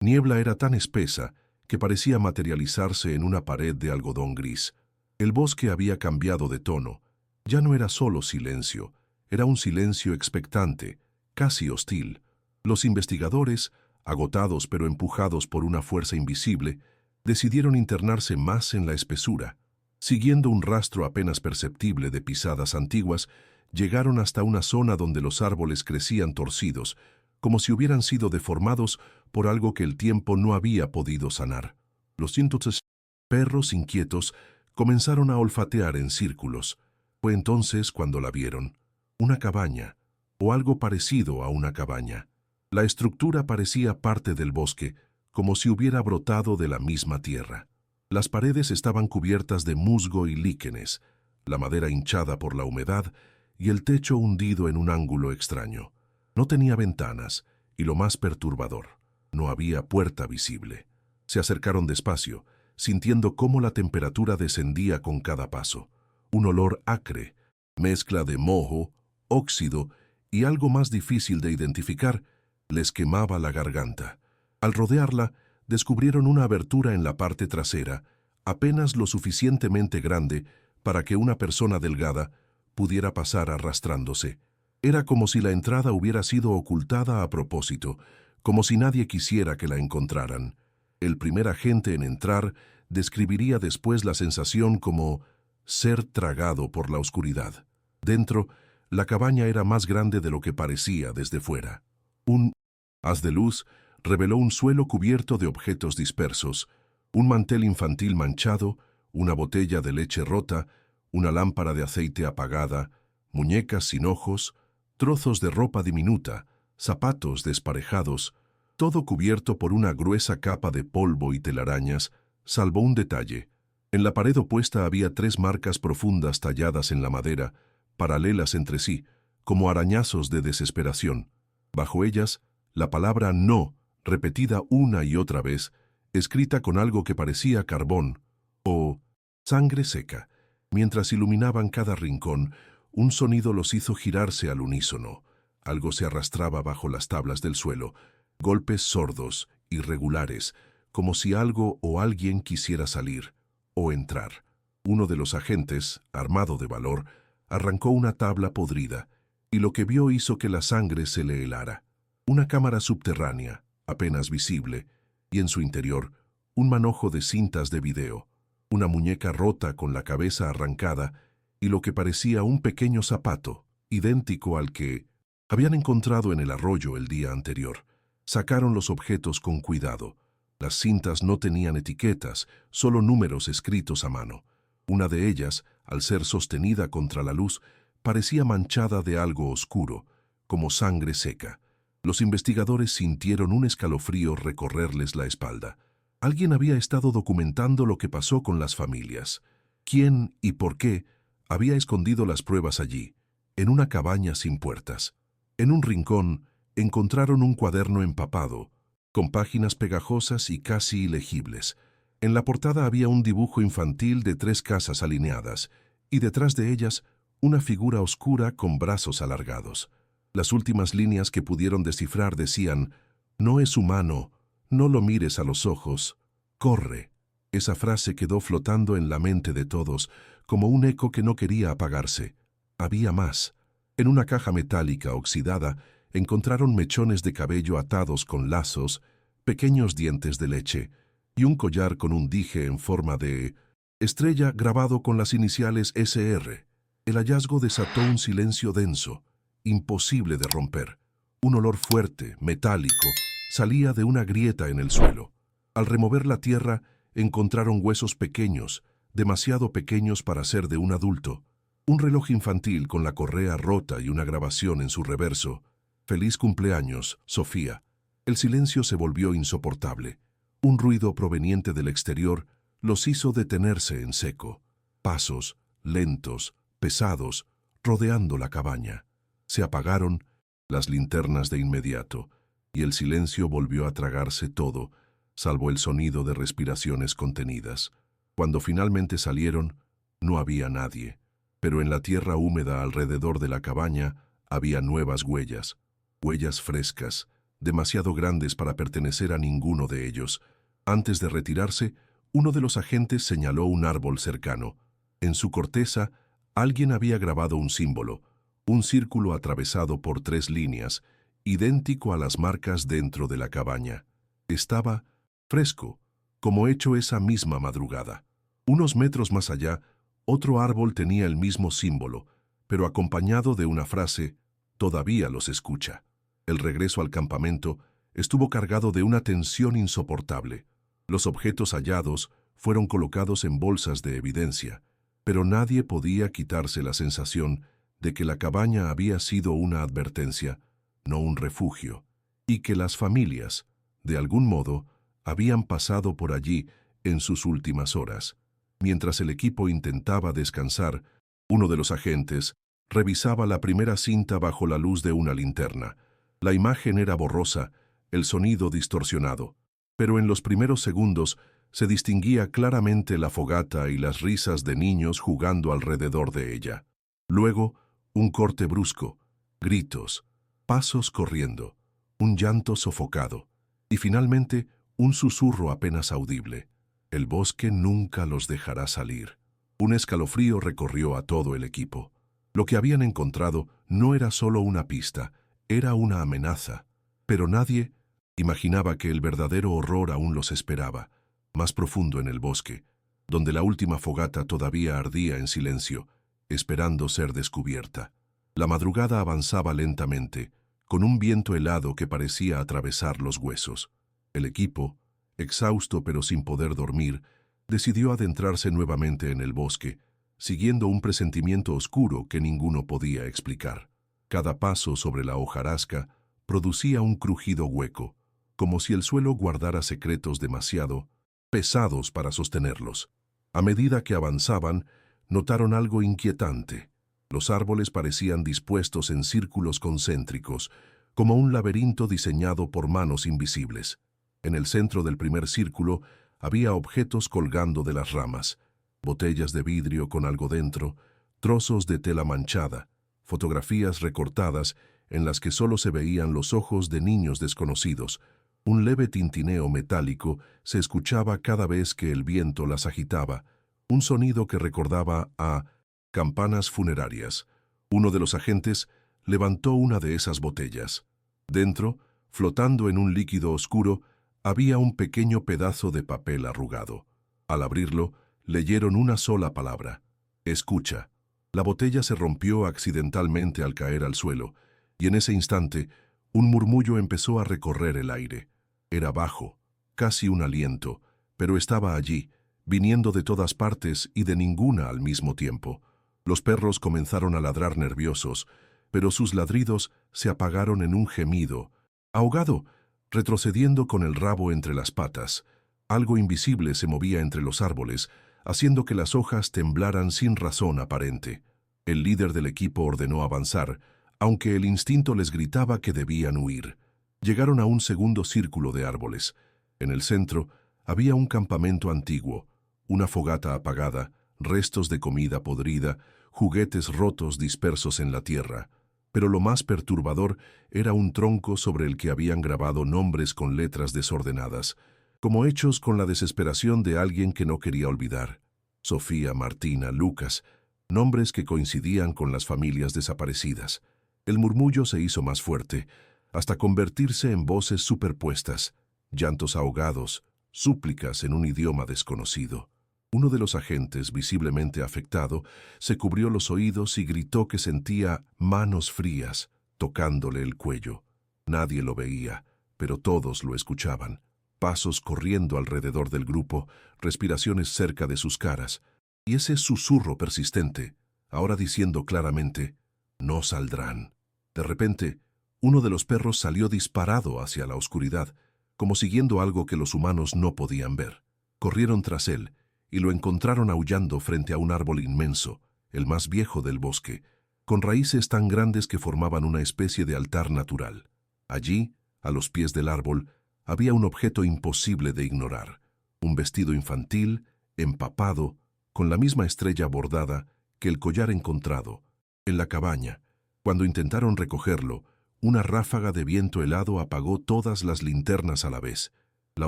niebla era tan espesa que parecía materializarse en una pared de algodón gris. El bosque había cambiado de tono. Ya no era solo silencio, era un silencio expectante, casi hostil. Los investigadores, agotados pero empujados por una fuerza invisible, decidieron internarse más en la espesura. Siguiendo un rastro apenas perceptible de pisadas antiguas, llegaron hasta una zona donde los árboles crecían torcidos, como si hubieran sido deformados por algo que el tiempo no había podido sanar. Los cientos perros inquietos comenzaron a olfatear en círculos. Fue entonces cuando la vieron. Una cabaña, o algo parecido a una cabaña. La estructura parecía parte del bosque, como si hubiera brotado de la misma tierra. Las paredes estaban cubiertas de musgo y líquenes, la madera hinchada por la humedad y el techo hundido en un ángulo extraño. No tenía ventanas, y lo más perturbador, no había puerta visible. Se acercaron despacio, sintiendo cómo la temperatura descendía con cada paso. Un olor acre, mezcla de moho, óxido y algo más difícil de identificar, les quemaba la garganta. Al rodearla, descubrieron una abertura en la parte trasera, apenas lo suficientemente grande para que una persona delgada pudiera pasar arrastrándose. Era como si la entrada hubiera sido ocultada a propósito, como si nadie quisiera que la encontraran. El primer agente en entrar describiría después la sensación como ser tragado por la oscuridad. Dentro, la cabaña era más grande de lo que parecía desde fuera. Un haz de luz reveló un suelo cubierto de objetos dispersos, un mantel infantil manchado, una botella de leche rota, una lámpara de aceite apagada, muñecas sin ojos, trozos de ropa diminuta, zapatos desparejados, todo cubierto por una gruesa capa de polvo y telarañas, salvo un detalle. En la pared opuesta había 3 marcas profundas talladas en la madera, paralelas entre sí, como arañazos de desesperación. Bajo ellas, la palabra no, repetida una y otra vez, escrita con algo que parecía carbón, o sangre seca. Mientras iluminaban cada rincón, un sonido los hizo girarse al unísono. Algo se arrastraba bajo las tablas del suelo, golpes sordos, irregulares, como si algo o alguien quisiera salir o entrar. Uno de los agentes, armado de valor, arrancó una tabla podrida, y lo que vio hizo que la sangre se le helara. Una cámara subterránea, apenas visible, y en su interior, un manojo de cintas de video, una muñeca rota con la cabeza arrancada y lo que parecía un pequeño zapato, idéntico al que habían encontrado en el arroyo el día anterior. Sacaron los objetos con cuidado. Las cintas no tenían etiquetas, solo números escritos a mano. Una de ellas, al ser sostenida contra la luz, parecía manchada de algo oscuro, como sangre seca. Los investigadores sintieron un escalofrío recorrerles la espalda. Alguien había estado documentando lo que pasó con las familias. ¿Quién y por qué había escondido las pruebas allí, en una cabaña sin puertas? En un rincón encontraron un cuaderno empapado, con páginas pegajosas y casi ilegibles. En la portada había un dibujo infantil de 3 casas alineadas, y detrás de ellas una figura oscura con brazos alargados. Las últimas líneas que pudieron descifrar decían: «No es humano, no lo mires a los ojos, corre». Esa frase quedó flotando en la mente de todos, como un eco que no quería apagarse. Había más. En una caja metálica oxidada encontraron mechones de cabello atados con lazos, pequeños dientes de leche y un collar con un dije en forma de estrella grabado con las iniciales SR. El hallazgo desató un silencio denso, imposible de romper. Un olor fuerte, metálico, salía de una grieta en el suelo. Al remover la tierra, encontraron huesos pequeños, demasiado pequeños para ser de un adulto. Un reloj infantil con la correa rota y una grabación en su reverso: «Feliz cumpleaños, Sofía». El silencio se volvió insoportable. Un ruido proveniente del exterior los hizo detenerse en seco. Pasos, lentos, pesados, rodeando la cabaña. Se apagaron las linternas de inmediato, y el silencio volvió a tragarse todo, salvo el sonido de respiraciones contenidas. Cuando finalmente salieron, no había nadie, pero en la tierra húmeda alrededor de la cabaña había nuevas huellas, huellas frescas, demasiado grandes para pertenecer a ninguno de ellos. Antes de retirarse, uno de los agentes señaló un árbol cercano. En su corteza, alguien había grabado un símbolo, un círculo atravesado por 3 líneas, idéntico a las marcas dentro de la cabaña. Estaba fresco, como hecho esa misma madrugada. Unos metros más allá, otro árbol tenía el mismo símbolo, pero acompañado de una frase: «Todavía los escucha». El regreso al campamento estuvo cargado de una tensión insoportable. Los objetos hallados fueron colocados en bolsas de evidencia, pero nadie podía quitarse la sensación de que la cabaña había sido una advertencia, no un refugio, y que las familias, de algún modo, habían pasado por allí en sus últimas horas. Mientras el equipo intentaba descansar, uno de los agentes revisaba la primera cinta bajo la luz de una linterna. La imagen era borrosa, el sonido distorsionado, pero en los primeros segundos se distinguía claramente la fogata y las risas de niños jugando alrededor de ella. Luego, un corte brusco, gritos, pasos corriendo, un llanto sofocado, y finalmente un susurro apenas audible. «El bosque nunca los dejará salir». Un escalofrío recorrió a todo el equipo. Lo que habían encontrado no era solo una pista, era una amenaza. Pero nadie imaginaba que el verdadero horror aún los esperaba, más profundo en el bosque, donde la última fogata todavía ardía en silencio, esperando ser descubierta. La madrugada avanzaba lentamente, con un viento helado que parecía atravesar los huesos. El equipo, exhausto pero sin poder dormir, decidió adentrarse nuevamente en el bosque, siguiendo un presentimiento oscuro que ninguno podía explicar. Cada paso sobre la hojarasca producía un crujido hueco, como si el suelo guardara secretos demasiado pesados para sostenerlos. A medida que avanzaban, notaron algo inquietante. Los árboles parecían dispuestos en círculos concéntricos, como un laberinto diseñado por manos invisibles. En el centro del primer círculo había objetos colgando de las ramas, botellas de vidrio con algo dentro, trozos de tela manchada, fotografías recortadas en las que solo se veían los ojos de niños desconocidos. Un leve tintineo metálico se escuchaba cada vez que el viento las agitaba, un sonido que recordaba a campanas funerarias. Uno de los agentes levantó una de esas botellas. Dentro, flotando en un líquido oscuro, había un pequeño pedazo de papel arrugado. Al abrirlo, leyeron una sola palabra: «Escucha». La botella se rompió accidentalmente al caer al suelo, y en ese instante, un murmullo empezó a recorrer el aire. Era bajo, casi un aliento, pero estaba allí, viniendo de todas partes y de ninguna al mismo tiempo. Los perros comenzaron a ladrar nerviosos, pero sus ladridos se apagaron en un gemido, ahogado, retrocediendo con el rabo entre las patas. Algo invisible se movía entre los árboles, haciendo que las hojas temblaran sin razón aparente. El líder del equipo ordenó avanzar, aunque el instinto les gritaba que debían huir. Llegaron a un segundo círculo de árboles. En el centro había un campamento antiguo, una fogata apagada, restos de comida podrida, juguetes rotos dispersos en la tierra. Pero lo más perturbador era un tronco sobre el que habían grabado nombres con letras desordenadas, como hechos con la desesperación de alguien que no quería olvidar. Sofía, Martina, Lucas, nombres que coincidían con las familias desaparecidas. El murmullo se hizo más fuerte, hasta convertirse en voces superpuestas, llantos ahogados, súplicas en un idioma desconocido. Uno de los agentes, visiblemente afectado, se cubrió los oídos y gritó que sentía manos frías tocándole el cuello. Nadie lo veía, pero todos lo escuchaban. Pasos corriendo alrededor del grupo, respiraciones cerca de sus caras, y ese susurro persistente, ahora diciendo claramente: «No saldrán». De repente, uno de los perros salió disparado hacia la oscuridad, como siguiendo algo que los humanos no podían ver. Corrieron tras él y lo encontraron aullando frente a un árbol inmenso, el más viejo del bosque, con raíces tan grandes que formaban una especie de altar natural. Allí, a los pies del árbol, había un objeto imposible de ignorar, un vestido infantil, empapado, con la misma estrella bordada que el collar encontrado. En la cabaña, cuando intentaron recogerlo, Una ráfaga de viento helado apagó todas las linternas a la vez. La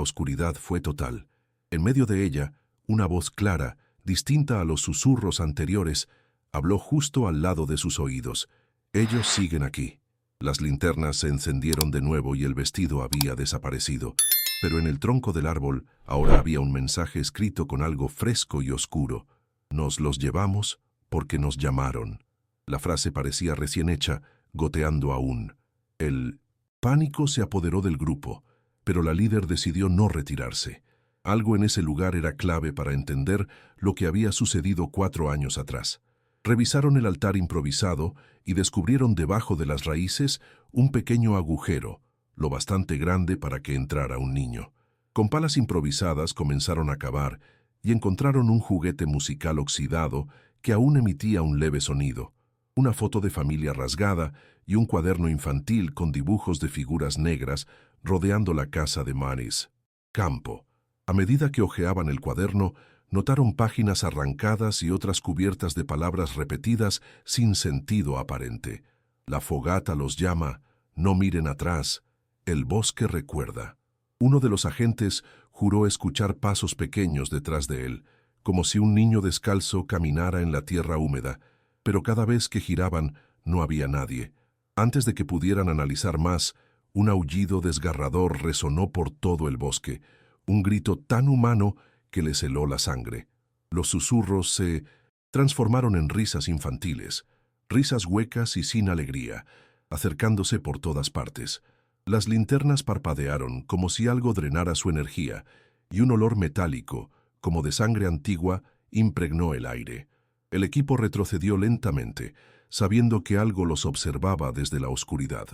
oscuridad fue total. En medio de ella, una voz clara, distinta a los susurros anteriores, habló justo al lado de sus oídos. Ellos siguen aquí. Las linternas se encendieron de nuevo y el vestido había desaparecido. Pero en el tronco del árbol ahora había un mensaje escrito con algo fresco y oscuro. Nos los llevamos porque nos llamaron. La frase parecía recién hecha, goteando aún. El pánico se apoderó del grupo, pero la líder decidió no retirarse. Algo en ese lugar era clave para entender lo que había sucedido 4 años atrás. Revisaron el altar improvisado y descubrieron debajo de las raíces un pequeño agujero, lo bastante grande para que entrara un niño. Con palas improvisadas comenzaron a cavar y encontraron un juguete musical oxidado que aún emitía un leve sonido, una foto de familia rasgada y un cuaderno infantil con dibujos de figuras negras rodeando la casa de Maris. Campo. A medida que hojeaban el cuaderno, notaron páginas arrancadas y otras cubiertas de palabras repetidas sin sentido aparente. La fogata los llama, no miren atrás, el bosque recuerda. Uno de los agentes juró escuchar pasos pequeños detrás de él, como si un niño descalzo caminara en la tierra húmeda, pero cada vez que giraban no había nadie. Antes de que pudieran analizar más, un aullido desgarrador resonó por todo el bosque, un grito tan humano que les heló la sangre. Los susurros se transformaron en risas infantiles, risas huecas y sin alegría, acercándose por todas partes. Las linternas parpadearon como si algo drenara su energía, y un olor metálico, como de sangre antigua, impregnó el aire. El equipo retrocedió lentamente, sabiendo que algo los observaba desde la oscuridad.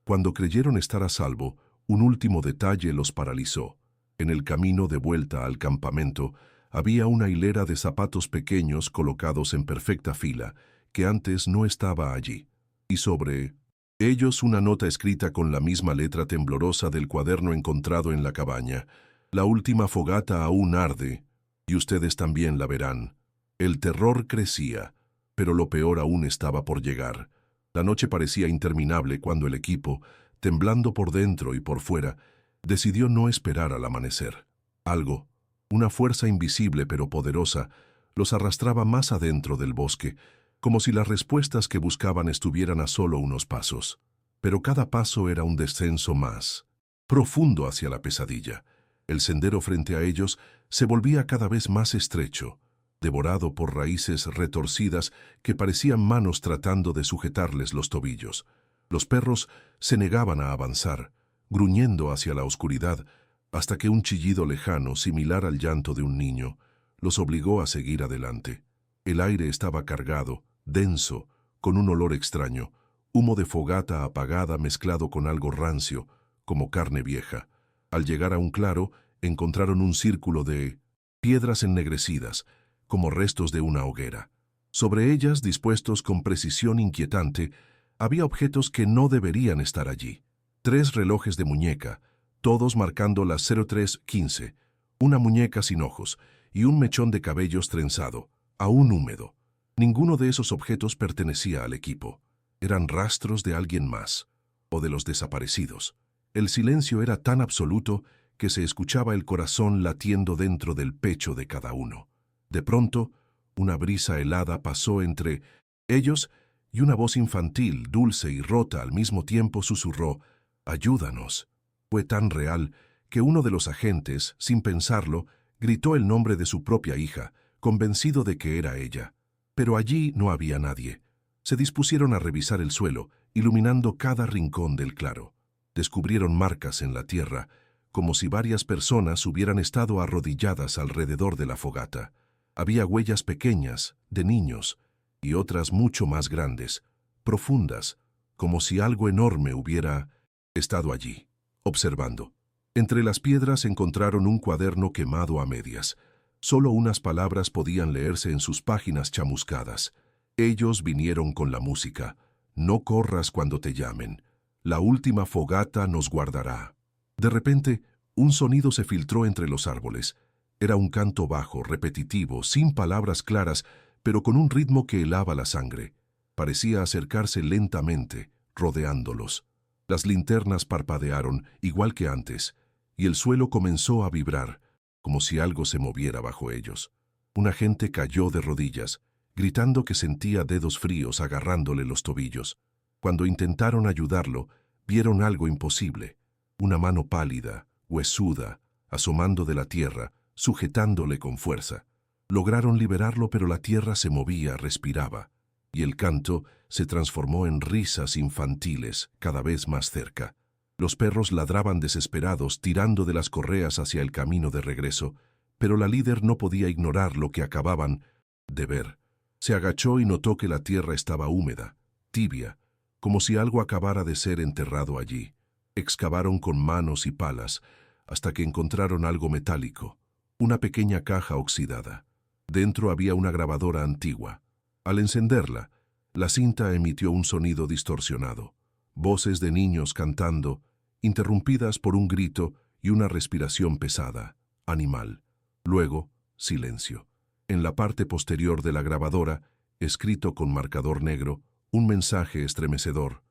Cuando creyeron estar a salvo, un último detalle los paralizó. En el camino de vuelta al campamento había una hilera de zapatos pequeños colocados en perfecta fila, que antes no estaba allí. Y sobre ellos una nota escrita con la misma letra temblorosa del cuaderno encontrado en la cabaña. La última fogata aún arde, y ustedes también la verán. El terror crecía, pero lo peor aún estaba por llegar. La noche parecía interminable cuando el equipo, temblando por dentro y por fuera, decidió no esperar al amanecer. Algo, una fuerza invisible pero poderosa, los arrastraba más adentro del bosque, como si las respuestas que buscaban estuvieran a solo unos pasos. Pero cada paso era un descenso más profundo hacia la pesadilla. El sendero frente a ellos se volvía cada vez más estrecho, devorado por raíces retorcidas que parecían manos tratando de sujetarles los tobillos. Los perros se negaban a avanzar, gruñendo hacia la oscuridad, hasta que un chillido lejano, similar al llanto de un niño, los obligó a seguir adelante. El aire estaba cargado, denso, con un olor extraño, humo de fogata apagada mezclado con algo rancio, como carne vieja. Al llegar a un claro, encontraron un círculo de piedras ennegrecidas, como restos de una hoguera. Sobre ellas, dispuestos con precisión inquietante, había objetos que no deberían estar allí. 3 relojes de muñeca, todos marcando las 03:15, una muñeca sin ojos y un mechón de cabellos trenzado, aún húmedo. Ninguno de esos objetos pertenecía al equipo. Eran rastros de alguien más, o de los desaparecidos. El silencio era tan absoluto que se escuchaba el corazón latiendo dentro del pecho de cada uno. De pronto, una brisa helada pasó entre ellos y una voz infantil, dulce y rota al mismo tiempo susurró: «Ayúdanos». Fue tan real que uno de los agentes, sin pensarlo, gritó el nombre de su propia hija, convencido de que era ella. Pero allí no había nadie. Se dispusieron a revisar el suelo, iluminando cada rincón del claro. Descubrieron marcas en la tierra, como si varias personas hubieran estado arrodilladas alrededor de la fogata. Había huellas pequeñas, de niños, y otras mucho más grandes, profundas, como si algo enorme hubiera estado allí, observando. Entre las piedras encontraron un cuaderno quemado a medias. Solo unas palabras podían leerse en sus páginas chamuscadas. Ellos vinieron con la música. No corras cuando te llamen. La última fogata nos guardará. De repente, un sonido se filtró entre los árboles. Era un canto bajo, repetitivo, sin palabras claras, pero con un ritmo que helaba la sangre. Parecía acercarse lentamente, rodeándolos. Las linternas parpadearon, igual que antes, y el suelo comenzó a vibrar, como si algo se moviera bajo ellos. Un agente cayó de rodillas, gritando que sentía dedos fríos agarrándole los tobillos. Cuando intentaron ayudarlo, vieron algo imposible. Una mano pálida, huesuda, asomando de la tierra, sujetándole con fuerza. Lograron liberarlo, pero la tierra se movía, respiraba, y el canto se transformó en risas infantiles cada vez más cerca. Los perros ladraban desesperados, tirando de las correas hacia el camino de regreso, pero la líder no podía ignorar lo que acababan de ver. Se agachó y notó que la tierra estaba húmeda, tibia, como si algo acabara de ser enterrado allí. Excavaron con manos y palas, hasta que encontraron algo metálico, una pequeña caja oxidada. Dentro había una grabadora antigua. Al encenderla, la cinta emitió un sonido distorsionado. Voces de niños cantando, interrumpidas por un grito y una respiración pesada, animal. Luego, silencio. En la parte posterior de la grabadora, escrito con marcador negro, un mensaje estremecedor.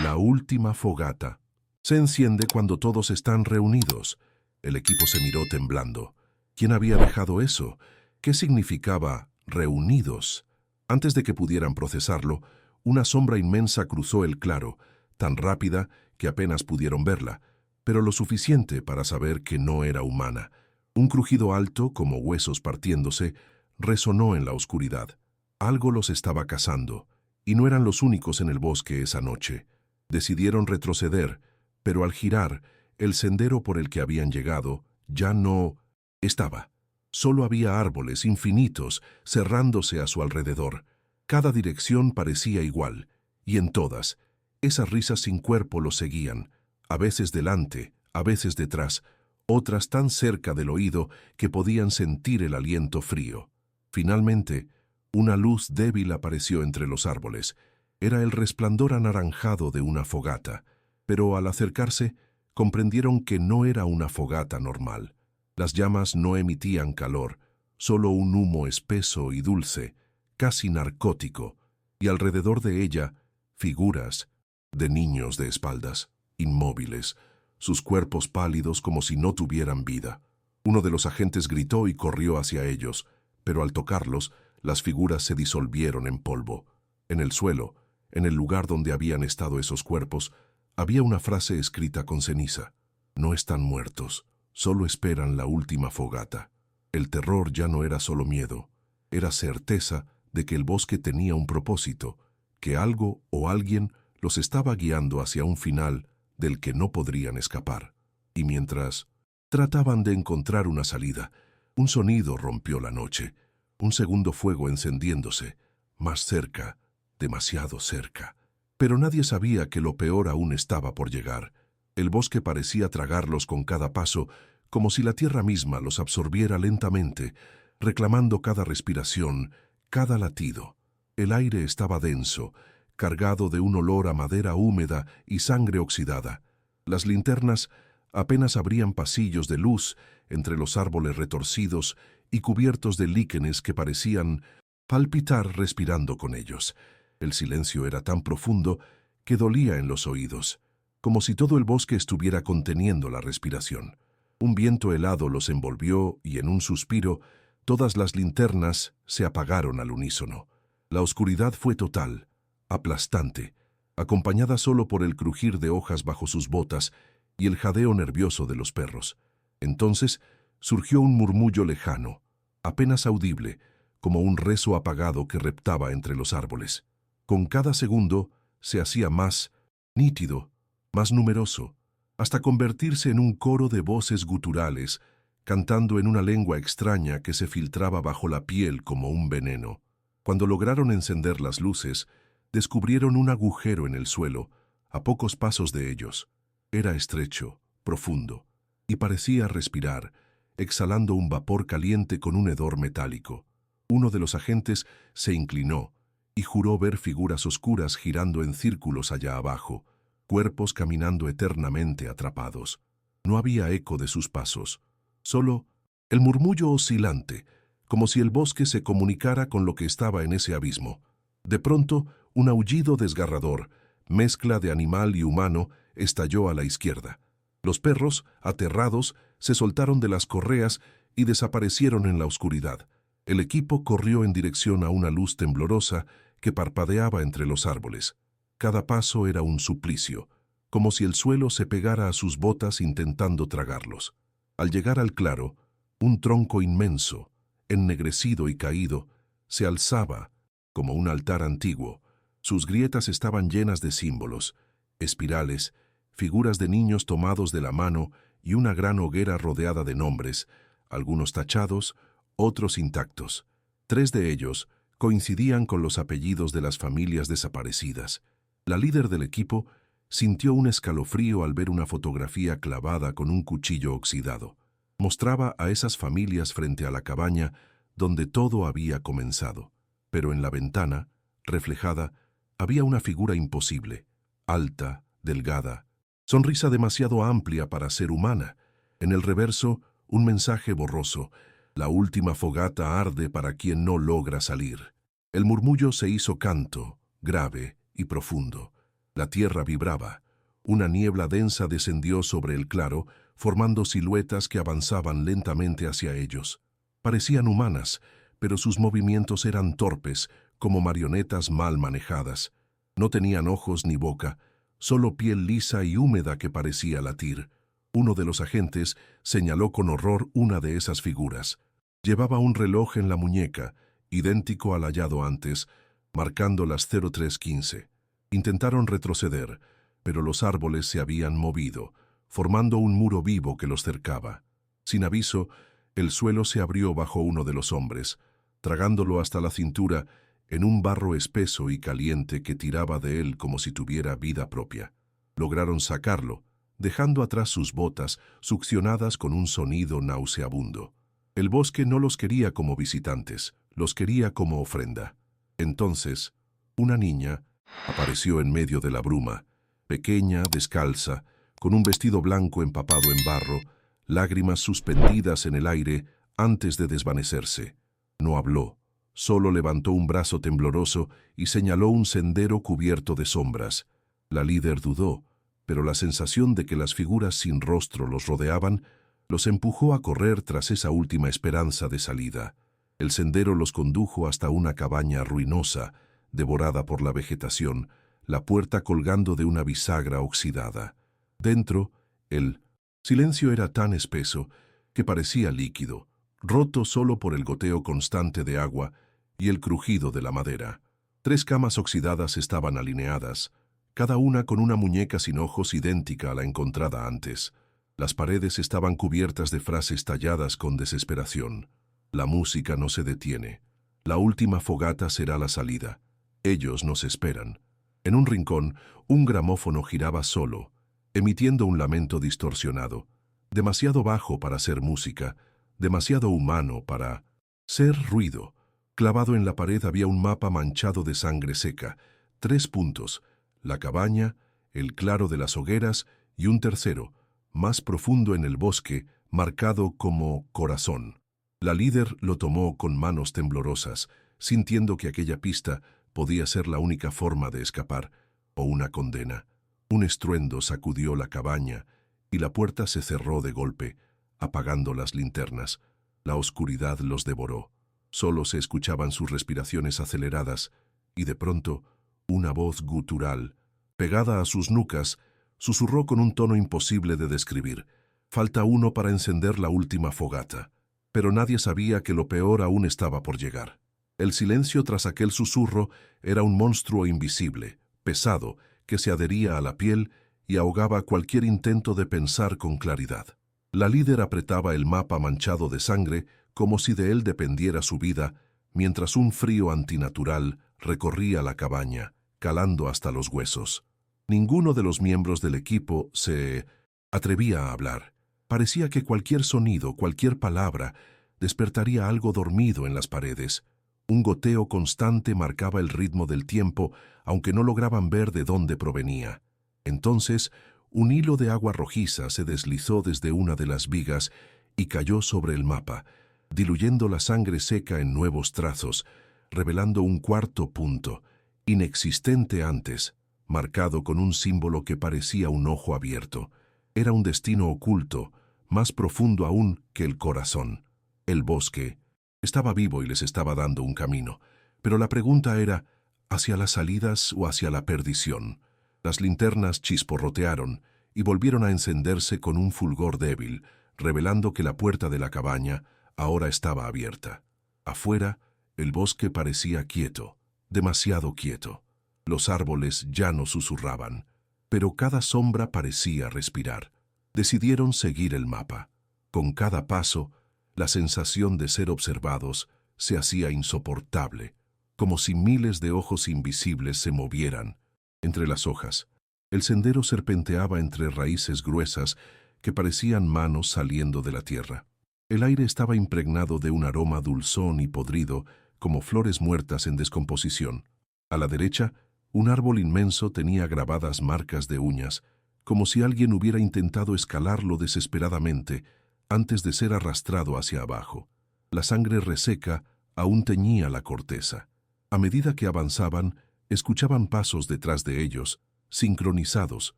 La última fogata. Se enciende cuando todos están reunidos. El equipo se miró temblando. ¿Quién había dejado eso? ¿Qué significaba reunidos? Antes de que pudieran procesarlo, una sombra inmensa cruzó el claro, tan rápida que apenas pudieron verla, pero lo suficiente para saber que no era humana. Un crujido alto, como huesos partiéndose, resonó en la oscuridad. Algo los estaba cazando, y no eran los únicos en el bosque esa noche. Decidieron retroceder, pero al girar, el sendero por el que habían llegado ya no estaba. Solo había árboles infinitos cerrándose a su alrededor. Cada dirección parecía igual, y en todas, esas risas sin cuerpo los seguían, a veces delante, a veces detrás, otras tan cerca del oído que podían sentir el aliento frío. Finalmente, una luz débil apareció entre los árboles. Era el resplandor anaranjado de una fogata, pero al acercarse, comprendieron que no era una fogata normal. Las llamas no emitían calor, solo un humo espeso y dulce, casi narcótico, y alrededor de ella, figuras de niños de espaldas, inmóviles, sus cuerpos pálidos como si no tuvieran vida. Uno de los agentes gritó y corrió hacia ellos, pero al tocarlos, las figuras se disolvieron en polvo. En el suelo, en el lugar donde habían estado esos cuerpos, había una frase escrita con ceniza. No están muertos, solo esperan la última fogata. El terror ya no era solo miedo, era certeza de que el bosque tenía un propósito, que algo o alguien los estaba guiando hacia un final del que no podrían escapar. Y mientras trataban de encontrar una salida, un sonido rompió la noche, un segundo fuego encendiéndose, más cerca, demasiado cerca. Pero nadie sabía que lo peor aún estaba por llegar. El bosque parecía tragarlos con cada paso, como si la tierra misma los absorbiera lentamente, reclamando cada respiración, cada latido. El aire estaba denso, cargado de un olor a madera húmeda y sangre oxidada. Las linternas apenas abrían pasillos de luz entre los árboles retorcidos y cubiertos de líquenes que parecían palpitar respirando con ellos. El silencio era tan profundo que dolía en los oídos, como si todo el bosque estuviera conteniendo la respiración. Un viento helado los envolvió y en un suspiro todas las linternas se apagaron al unísono. La oscuridad fue total, aplastante, acompañada solo por el crujir de hojas bajo sus botas y el jadeo nervioso de los perros. Entonces surgió un murmullo lejano, apenas audible, como un rezo apagado que reptaba entre los árboles. Con cada segundo se hacía más nítido, más numeroso, hasta convertirse en un coro de voces guturales, cantando en una lengua extraña que se filtraba bajo la piel como un veneno. Cuando lograron encender las luces, descubrieron un agujero en el suelo, a pocos pasos de ellos. Era estrecho, profundo, y parecía respirar, exhalando un vapor caliente con un hedor metálico. Uno de los agentes se inclinó y juró ver figuras oscuras girando en círculos allá abajo, cuerpos caminando eternamente atrapados. No había eco de sus pasos, solo el murmullo oscilante, como si el bosque se comunicara con lo que estaba en ese abismo. De pronto, un aullido desgarrador, mezcla de animal y humano, estalló a la izquierda. Los perros, aterrados, se soltaron de las correas y desaparecieron en la oscuridad. El equipo corrió en dirección a una luz temblorosa que parpadeaba entre los árboles. Cada paso era un suplicio, como si el suelo se pegara a sus botas intentando tragarlos. Al llegar al claro, un tronco inmenso, ennegrecido y caído, se alzaba como un altar antiguo. Sus grietas estaban llenas de símbolos, espirales, figuras de niños tomados de la mano y una gran hoguera rodeada de nombres, algunos tachados, otros intactos. 3 de ellos coincidían con los apellidos de las familias desaparecidas. La líder del equipo sintió un escalofrío al ver una fotografía clavada con un cuchillo oxidado. Mostraba a esas familias frente a la cabaña donde todo había comenzado. Pero en la ventana, reflejada, había una figura imposible, alta, delgada, sonrisa demasiado amplia para ser humana. En el reverso, un mensaje borroso: la última fogata arde para quien no logra salir. El murmullo se hizo canto, grave y profundo. La tierra vibraba. Una niebla densa descendió sobre el claro, formando siluetas que avanzaban lentamente hacia ellos. Parecían humanas, pero sus movimientos eran torpes, como marionetas mal manejadas. No tenían ojos ni boca, solo piel lisa y húmeda que parecía latir. Uno de los agentes señaló con horror una de esas figuras. Llevaba un reloj en la muñeca, idéntico al hallado antes, marcando las 03:15. Intentaron retroceder, pero los árboles se habían movido, formando un muro vivo que los cercaba. Sin aviso, el suelo se abrió bajo uno de los hombres, tragándolo hasta la cintura en un barro espeso y caliente que tiraba de él como si tuviera vida propia. Lograron sacarlo, dejando atrás sus botas, succionadas con un sonido nauseabundo. El bosque no los quería como visitantes, los quería como ofrenda. Entonces, una niña apareció en medio de la bruma, pequeña, descalza, con un vestido blanco empapado en barro, lágrimas suspendidas en el aire antes de desvanecerse. No habló, solo levantó un brazo tembloroso y señaló un sendero cubierto de sombras. La líder dudó, pero la sensación de que las figuras sin rostro los rodeaban los empujó a correr tras esa última esperanza de salida. El sendero los condujo hasta una cabaña ruinosa, devorada por la vegetación, la puerta colgando de una bisagra oxidada. Dentro, el silencio era tan espeso que parecía líquido, roto solo por el goteo constante de agua y el crujido de la madera. 3 camas oxidadas estaban alineadas, cada una con una muñeca sin ojos idéntica a la encontrada antes. Las paredes estaban cubiertas de frases talladas con desesperación. La música no se detiene. La última fogata será la salida. Ellos nos esperan. En un rincón, un gramófono giraba solo, emitiendo un lamento distorsionado, demasiado bajo para ser música, demasiado humano para ser ruido. Clavado en la pared había un mapa manchado de sangre seca, 3 puntos, la cabaña, el claro de las hogueras y un tercero, más profundo en el bosque, marcado como corazón. La líder lo tomó con manos temblorosas, sintiendo que aquella pista podía ser la única forma de escapar, o una condena. Un estruendo sacudió la cabaña y la puerta se cerró de golpe, apagando las linternas. La oscuridad los devoró. Solo se escuchaban sus respiraciones aceleradas y de pronto una voz gutural, pegada a sus nucas, susurró con un tono imposible de describir: «Falta uno para encender la última fogata». Pero nadie sabía que lo peor aún estaba por llegar. El silencio tras aquel susurro era un monstruo invisible, pesado, que se adhería a la piel y ahogaba cualquier intento de pensar con claridad. La líder apretaba el mapa manchado de sangre como si de él dependiera su vida, mientras un frío antinatural recorría la cabaña, calando hasta los huesos. Ninguno de los miembros del equipo se atrevía a hablar. Parecía que cualquier sonido, cualquier palabra, despertaría algo dormido en las paredes. Un goteo constante marcaba el ritmo del tiempo, aunque no lograban ver de dónde provenía. Entonces, un hilo de agua rojiza se deslizó desde una de las vigas y cayó sobre el mapa, diluyendo la sangre seca en nuevos trazos, revelando un 4º punto, inexistente antes, marcado con un símbolo que parecía un ojo abierto. Era un destino oculto, más profundo aún que el corazón. El bosque estaba vivo y les estaba dando un camino, pero la pregunta era, ¿hacia las salidas o hacia la perdición? Las linternas chisporrotearon y volvieron a encenderse con un fulgor débil, revelando que la puerta de la cabaña ahora estaba abierta. Afuera, el bosque parecía quieto, demasiado quieto. Los árboles ya no susurraban, pero cada sombra parecía respirar. Decidieron seguir el mapa. Con cada paso, la sensación de ser observados se hacía insoportable, como si miles de ojos invisibles se movieran entre las hojas. El sendero serpenteaba entre raíces gruesas que parecían manos saliendo de la tierra. El aire estaba impregnado de un aroma dulzón y podrido, como flores muertas en descomposición. A la derecha, un árbol inmenso tenía grabadas marcas de uñas, como si alguien hubiera intentado escalarlo desesperadamente antes de ser arrastrado hacia abajo. La sangre reseca aún teñía la corteza. A medida que avanzaban, escuchaban pasos detrás de ellos, sincronizados,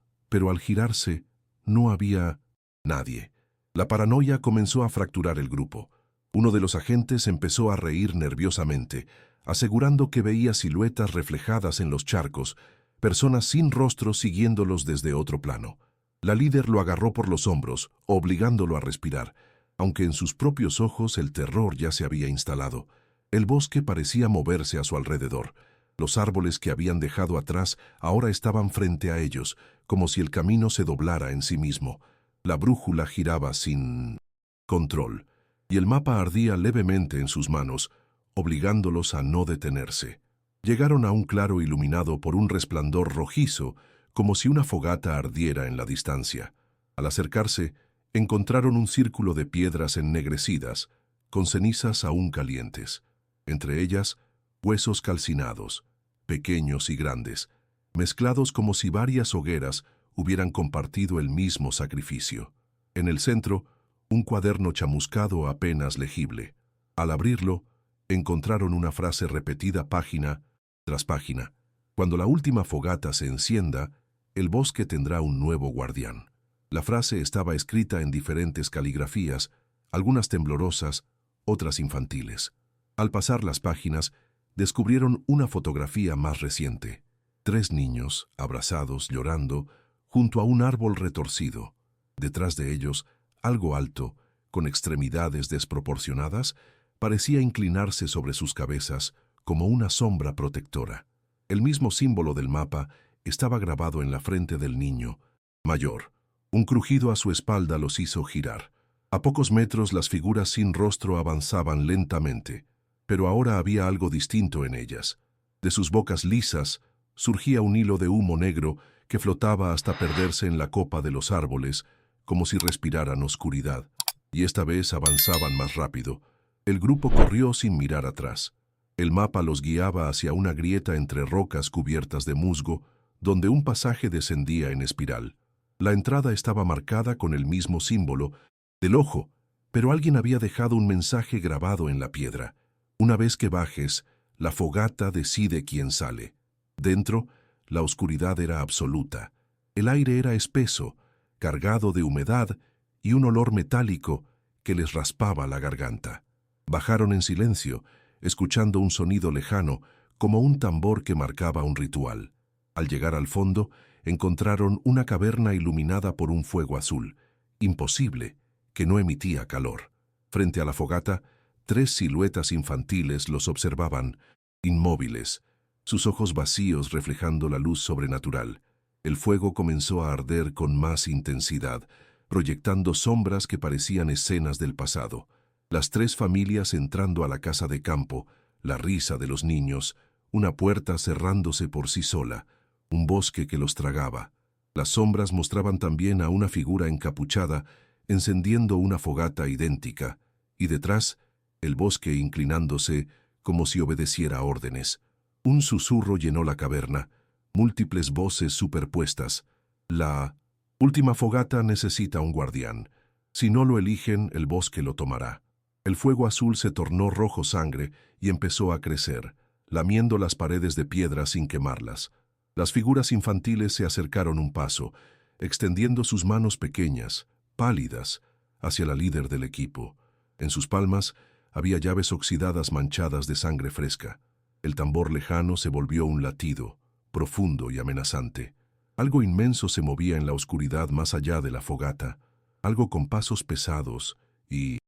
pero al girarse no había nadie. La paranoia comenzó a fracturar el grupo. Uno de los agentes empezó a reír nerviosamente, asegurando que veía siluetas reflejadas en los charcos, personas sin rostro siguiéndolos desde otro plano. La líder lo agarró por los hombros, obligándolo a respirar, aunque en sus propios ojos el terror ya se había instalado. El bosque parecía moverse a su alrededor. Los árboles que habían dejado atrás ahora estaban frente a ellos, como si el camino se doblara en sí mismo. La brújula giraba sin control, y el mapa ardía levemente en sus manos, obligándolos a no detenerse. Llegaron a un claro iluminado por un resplandor rojizo, como si una fogata ardiera en la distancia. Al acercarse, encontraron un círculo de piedras ennegrecidas, con cenizas aún calientes. Entre ellas, huesos calcinados, pequeños y grandes, mezclados como si varias hogueras hubieran compartido el mismo sacrificio. En el centro, un cuaderno chamuscado apenas legible. Al abrirlo, encontraron una frase repetida página tras página. Cuando la última fogata se encienda, el bosque tendrá un nuevo guardián. La frase estaba escrita en diferentes caligrafías, algunas temblorosas, otras infantiles. Al pasar las páginas, descubrieron una fotografía más reciente. 3 niños, abrazados, llorando, junto a un árbol retorcido. Detrás de ellos, algo alto, con extremidades desproporcionadas, parecía inclinarse sobre sus cabezas como una sombra protectora. El mismo símbolo del mapa estaba grabado en la frente del niño, mayor. Un crujido a su espalda los hizo girar. A pocos metros las figuras sin rostro avanzaban lentamente, pero ahora había algo distinto en ellas. De sus bocas lisas surgía un hilo de humo negro que flotaba hasta perderse en la copa de los árboles, como si respiraran oscuridad. Y esta vez avanzaban más rápido. El grupo corrió sin mirar atrás. El mapa los guiaba hacia una grieta entre rocas cubiertas de musgo, donde un pasaje descendía en espiral. La entrada estaba marcada con el mismo símbolo del ojo, pero alguien había dejado un mensaje grabado en la piedra. Una vez que bajes, la fogata decide quién sale. Dentro, la oscuridad era absoluta. El aire era espeso, cargado de humedad y un olor metálico que les raspaba la garganta. Bajaron en silencio, escuchando un sonido lejano, como un tambor que marcaba un ritual. Al llegar al fondo, encontraron una caverna iluminada por un fuego azul, imposible, que no emitía calor. Frente a la fogata, 3 siluetas infantiles los observaban, inmóviles, sus ojos vacíos reflejando la luz sobrenatural. El fuego comenzó a arder con más intensidad, proyectando sombras que parecían escenas del pasado. Las 3 familias entrando a la casa de campo, la risa de los niños, una puerta cerrándose por sí sola, un bosque que los tragaba. Las sombras mostraban también a una figura encapuchada, encendiendo una fogata idéntica, y detrás, el bosque inclinándose como si obedeciera órdenes. Un susurro llenó la caverna, múltiples voces superpuestas. La última fogata necesita un guardián. Si no lo eligen, el bosque lo tomará. El fuego azul se tornó rojo sangre y empezó a crecer, lamiendo las paredes de piedra sin quemarlas. Las figuras infantiles se acercaron un paso, extendiendo sus manos pequeñas, pálidas, hacia la líder del equipo. En sus palmas había llaves oxidadas manchadas de sangre fresca. El tambor lejano se volvió un latido, profundo y amenazante. Algo inmenso se movía en la oscuridad más allá de la fogata, algo con pasos pesados y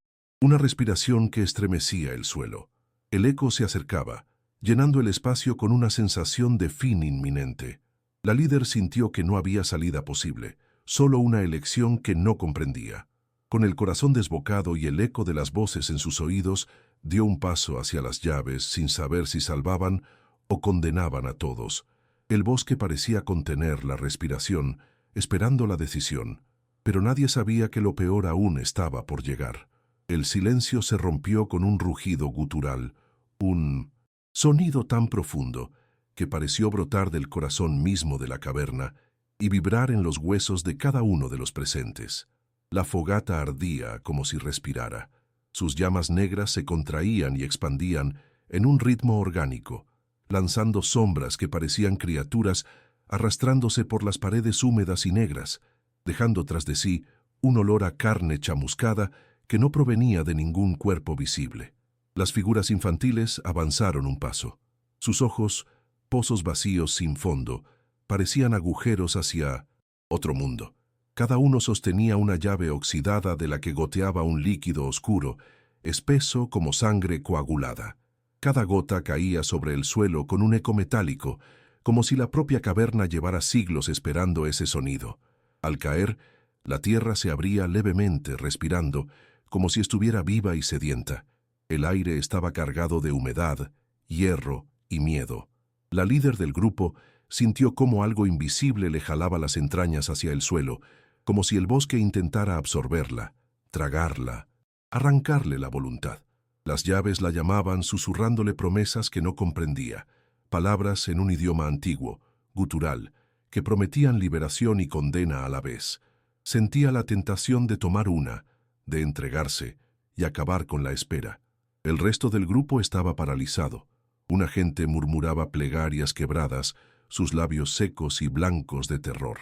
una respiración que estremecía el suelo. El eco se acercaba, llenando el espacio con una sensación de fin inminente. La líder sintió que no había salida posible, solo una elección que no comprendía. Con el corazón desbocado y el eco de las voces en sus oídos, dio un paso hacia las llaves sin saber si salvaban o condenaban a todos. El bosque parecía contener la respiración, esperando la decisión, pero nadie sabía que lo peor aún estaba por llegar. El silencio se rompió con un rugido gutural, un sonido tan profundo que pareció brotar del corazón mismo de la caverna y vibrar en los huesos de cada uno de los presentes. La fogata ardía como si respirara. Sus llamas negras se contraían y expandían en un ritmo orgánico, lanzando sombras que parecían criaturas arrastrándose por las paredes húmedas y negras, dejando tras de sí un olor a carne chamuscada que no provenía de ningún cuerpo visible. Las figuras infantiles avanzaron un paso. Sus ojos, pozos vacíos sin fondo, parecían agujeros hacia otro mundo. Cada uno sostenía una llave oxidada de la que goteaba un líquido oscuro, espeso como sangre coagulada. Cada gota caía sobre el suelo con un eco metálico, como si la propia caverna llevara siglos esperando ese sonido. Al caer, la tierra se abría levemente, respirando, como si estuviera viva y sedienta. El aire estaba cargado de humedad, hierro y miedo. La líder del grupo sintió cómo algo invisible le jalaba las entrañas hacia el suelo, como si el bosque intentara absorberla, tragarla, arrancarle la voluntad. Las llaves la llamaban susurrándole promesas que no comprendía, palabras en un idioma antiguo, gutural, que prometían liberación y condena a la vez. Sentía la tentación de tomar una, de entregarse y acabar con la espera. El resto del grupo estaba paralizado. Un agente murmuraba plegarias quebradas, sus labios secos y blancos de terror.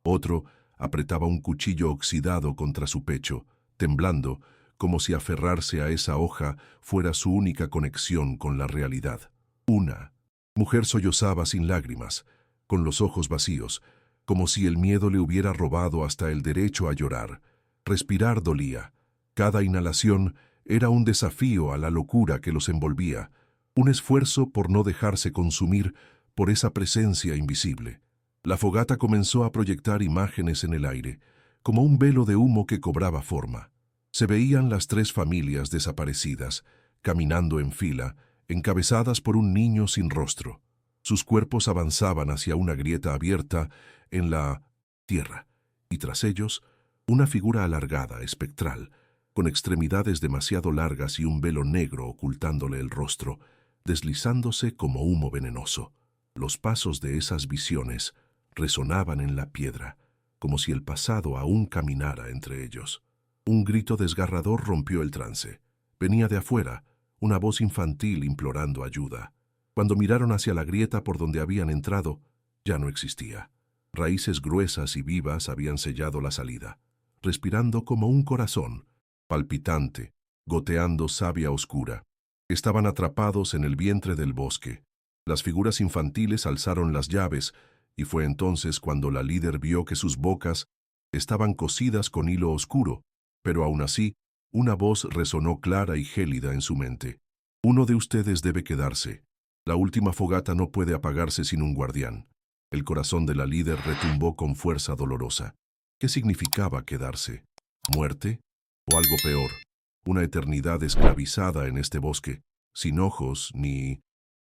Otro apretaba un cuchillo oxidado contra su pecho, temblando, como si aferrarse a esa hoja fuera su única conexión con la realidad. Una mujer sollozaba sin lágrimas, con los ojos vacíos, como si el miedo le hubiera robado hasta el derecho a llorar. Respirar dolía. Cada inhalación era un desafío a la locura que los envolvía, un esfuerzo por no dejarse consumir por esa presencia invisible. La fogata comenzó a proyectar imágenes en el aire, como un velo de humo que cobraba forma. Se veían las 3 familias desaparecidas, caminando en fila, encabezadas por un niño sin rostro. Sus cuerpos avanzaban hacia una grieta abierta en la tierra, y tras ellos, una figura alargada, espectral, con extremidades demasiado largas y un velo negro ocultándole el rostro, deslizándose como humo venenoso. Los pasos de esas visiones resonaban en la piedra, como si el pasado aún caminara entre ellos. Un grito desgarrador rompió el trance. Venía de afuera, una voz infantil implorando ayuda. Cuando miraron hacia la grieta por donde habían entrado, ya no existía. Raíces gruesas y vivas habían sellado la salida, respirando como un corazón, palpitante, goteando savia oscura. Estaban atrapados en el vientre del bosque. Las figuras infantiles alzaron las llaves, y fue entonces cuando la líder vio que sus bocas estaban cosidas con hilo oscuro, pero aún así, una voz resonó clara y gélida en su mente. Uno de ustedes debe quedarse. La última fogata no puede apagarse sin un guardián. El corazón de la líder retumbó con fuerza dolorosa. ¿Qué significaba quedarse? ¿Muerte? ¿O algo peor? Una eternidad esclavizada en este bosque, sin ojos ni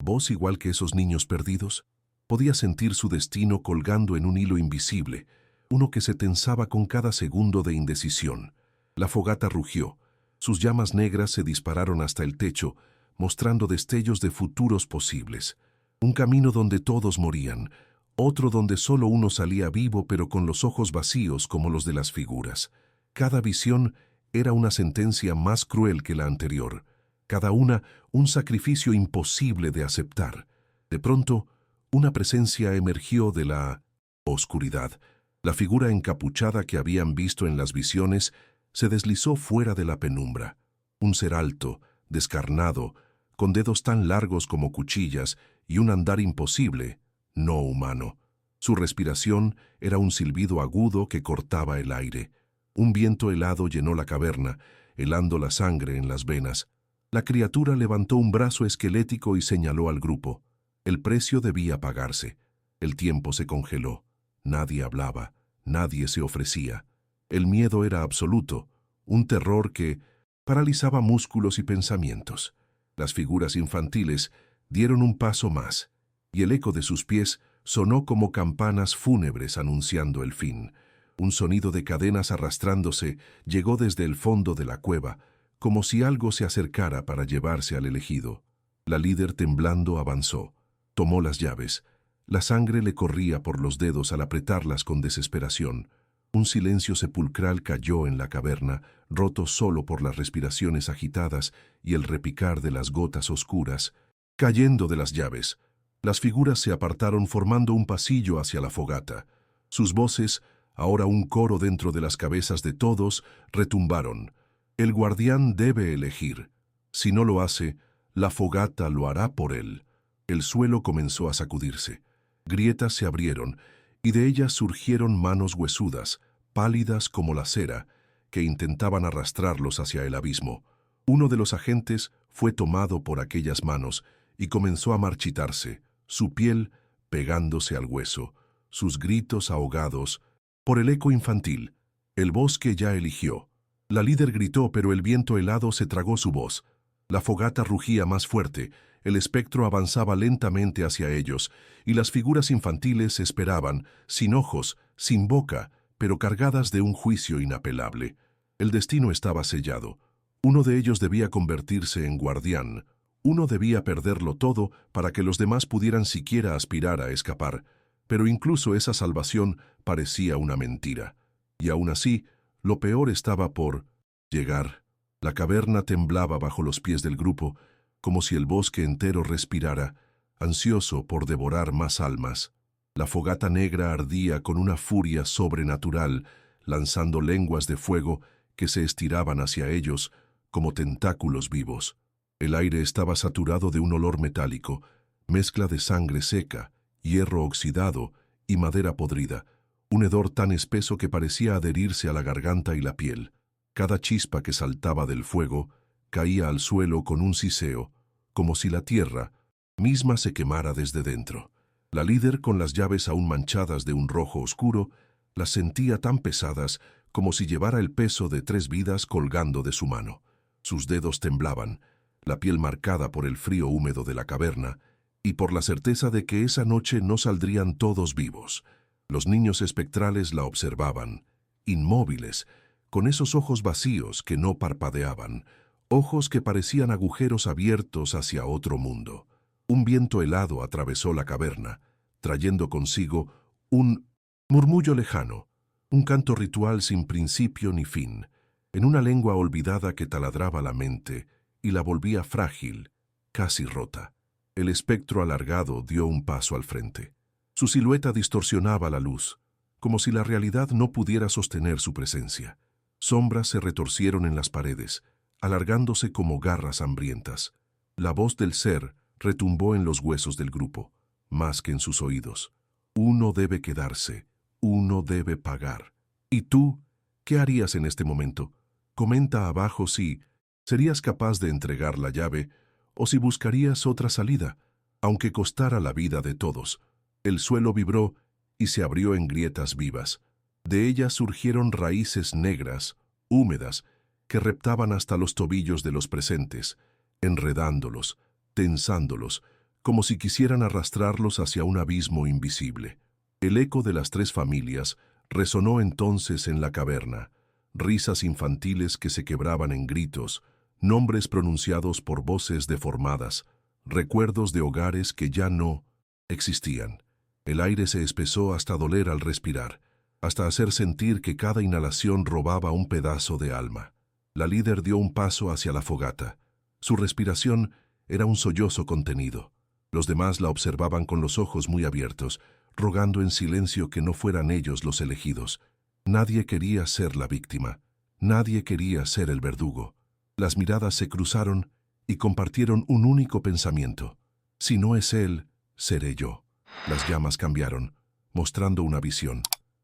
voz igual que esos niños perdidos. Podía sentir su destino colgando en un hilo invisible, uno que se tensaba con cada segundo de indecisión. La fogata rugió. Sus llamas negras se dispararon hasta el techo, mostrando destellos de futuros posibles. Un camino donde todos morían, otro donde solo uno salía vivo pero con los ojos vacíos como los de las figuras. Cada visión era una sentencia más cruel que la anterior, cada una un sacrificio imposible de aceptar. De pronto, Una presencia emergió de la oscuridad. La figura encapuchada que habían visto en las visiones se deslizó fuera de la penumbra. Un ser alto, descarnado, con dedos tan largos como cuchillas y un andar imposible, no humano. Su respiración era un silbido agudo que cortaba el aire. Un viento helado llenó la caverna, helando la sangre en las venas. La criatura levantó un brazo esquelético y señaló al grupo. El precio debía pagarse. El tiempo se congeló. Nadie hablaba, nadie se ofrecía. El miedo era absoluto, un terror que paralizaba músculos y pensamientos. Las figuras infantiles dieron un paso más, y el eco de sus pies sonó como campanas fúnebres anunciando el fin. Un sonido de cadenas arrastrándose llegó desde el fondo de la cueva, como si algo se acercara para llevarse al elegido. La líder temblando avanzó, tomó las llaves. La sangre le corría por los dedos al apretarlas con desesperación. Un silencio sepulcral cayó en la caverna, roto solo por las respiraciones agitadas y el repicar de las gotas oscuras. Cayendo de las llaves, las figuras se apartaron formando un pasillo hacia la fogata. Sus voces, ahora un coro dentro de las cabezas de todos, retumbaron. El guardián debe elegir. Si no lo hace, la fogata lo hará por él. El suelo comenzó a sacudirse. Grietas se abrieron, y de ellas surgieron manos huesudas, pálidas como la cera, que intentaban arrastrarlos hacia el abismo. Uno de los agentes fue tomado por aquellas manos y comenzó a marchitarse, su piel pegándose al hueso, sus gritos ahogados por el eco infantil. El bosque ya eligió. La líder gritó, pero el viento helado se tragó su voz. La fogata rugía más fuerte, el espectro avanzaba lentamente hacia ellos, y las figuras infantiles esperaban, sin ojos, sin boca, pero cargadas de un juicio inapelable. El destino estaba sellado. Uno de ellos debía convertirse en guardián. Uno debía perderlo todo para que los demás pudieran siquiera aspirar a escapar. Pero incluso esa salvación parecía una mentira. Y aún así, lo peor estaba por llegar. La caverna temblaba bajo los pies del grupo, como si el bosque entero respirara, ansioso por devorar más almas. La fogata negra ardía con una furia sobrenatural, lanzando lenguas de fuego que se estiraban hacia ellos como tentáculos vivos. El aire estaba saturado de un olor metálico, mezcla de sangre seca, hierro oxidado y madera podrida, un hedor tan espeso que parecía adherirse a la garganta y la piel. Cada chispa que saltaba del fuego caía al suelo con un siseo, como si la tierra misma se quemara desde dentro. La líder, con las llaves aún manchadas de un rojo oscuro, las sentía tan pesadas como si llevara el peso de 3 vidas colgando de su mano. Sus dedos temblaban, la piel marcada por el frío húmedo de la caverna, y por la certeza de que esa noche no saldrían todos vivos. Los niños espectrales la observaban, inmóviles, con esos ojos vacíos que no parpadeaban, ojos que parecían agujeros abiertos hacia otro mundo. Un viento helado atravesó la caverna, trayendo consigo un murmullo lejano, un canto ritual sin principio ni fin, en una lengua olvidada que taladraba la mente y la volvía frágil, casi rota. El espectro alargado dio un paso al frente. Su silueta distorsionaba la luz, como si la realidad no pudiera sostener su presencia. Sombras se retorcieron en las paredes, alargándose como garras hambrientas. La voz del ser retumbó en los huesos del grupo, más que en sus oídos. Uno debe quedarse, uno debe pagar. ¿Y tú, qué harías en este momento? Comenta abajo si serías capaz de entregar la llave o si buscarías otra salida, aunque costara la vida de todos. El suelo vibró y se abrió en grietas vivas. De ellas surgieron raíces negras, húmedas, que reptaban hasta los tobillos de los presentes, enredándolos, tensándolos, como si quisieran arrastrarlos hacia un abismo invisible. El eco de las 3 familias resonó entonces en la caverna, risas infantiles que se quebraban en gritos, nombres pronunciados por voces deformadas, recuerdos de hogares que ya no existían. El aire se espesó hasta doler al respirar, hasta hacer sentir que cada inhalación robaba un pedazo de alma. La líder dio un paso hacia la fogata. Su respiración era un sollozo contenido. Los demás la observaban con los ojos muy abiertos, rogando en silencio que no fueran ellos los elegidos. Nadie quería ser la víctima. Nadie quería ser el verdugo. Las miradas se cruzaron y compartieron un único pensamiento. Si no es él, seré yo. Las llamas cambiaron, mostrando una visión.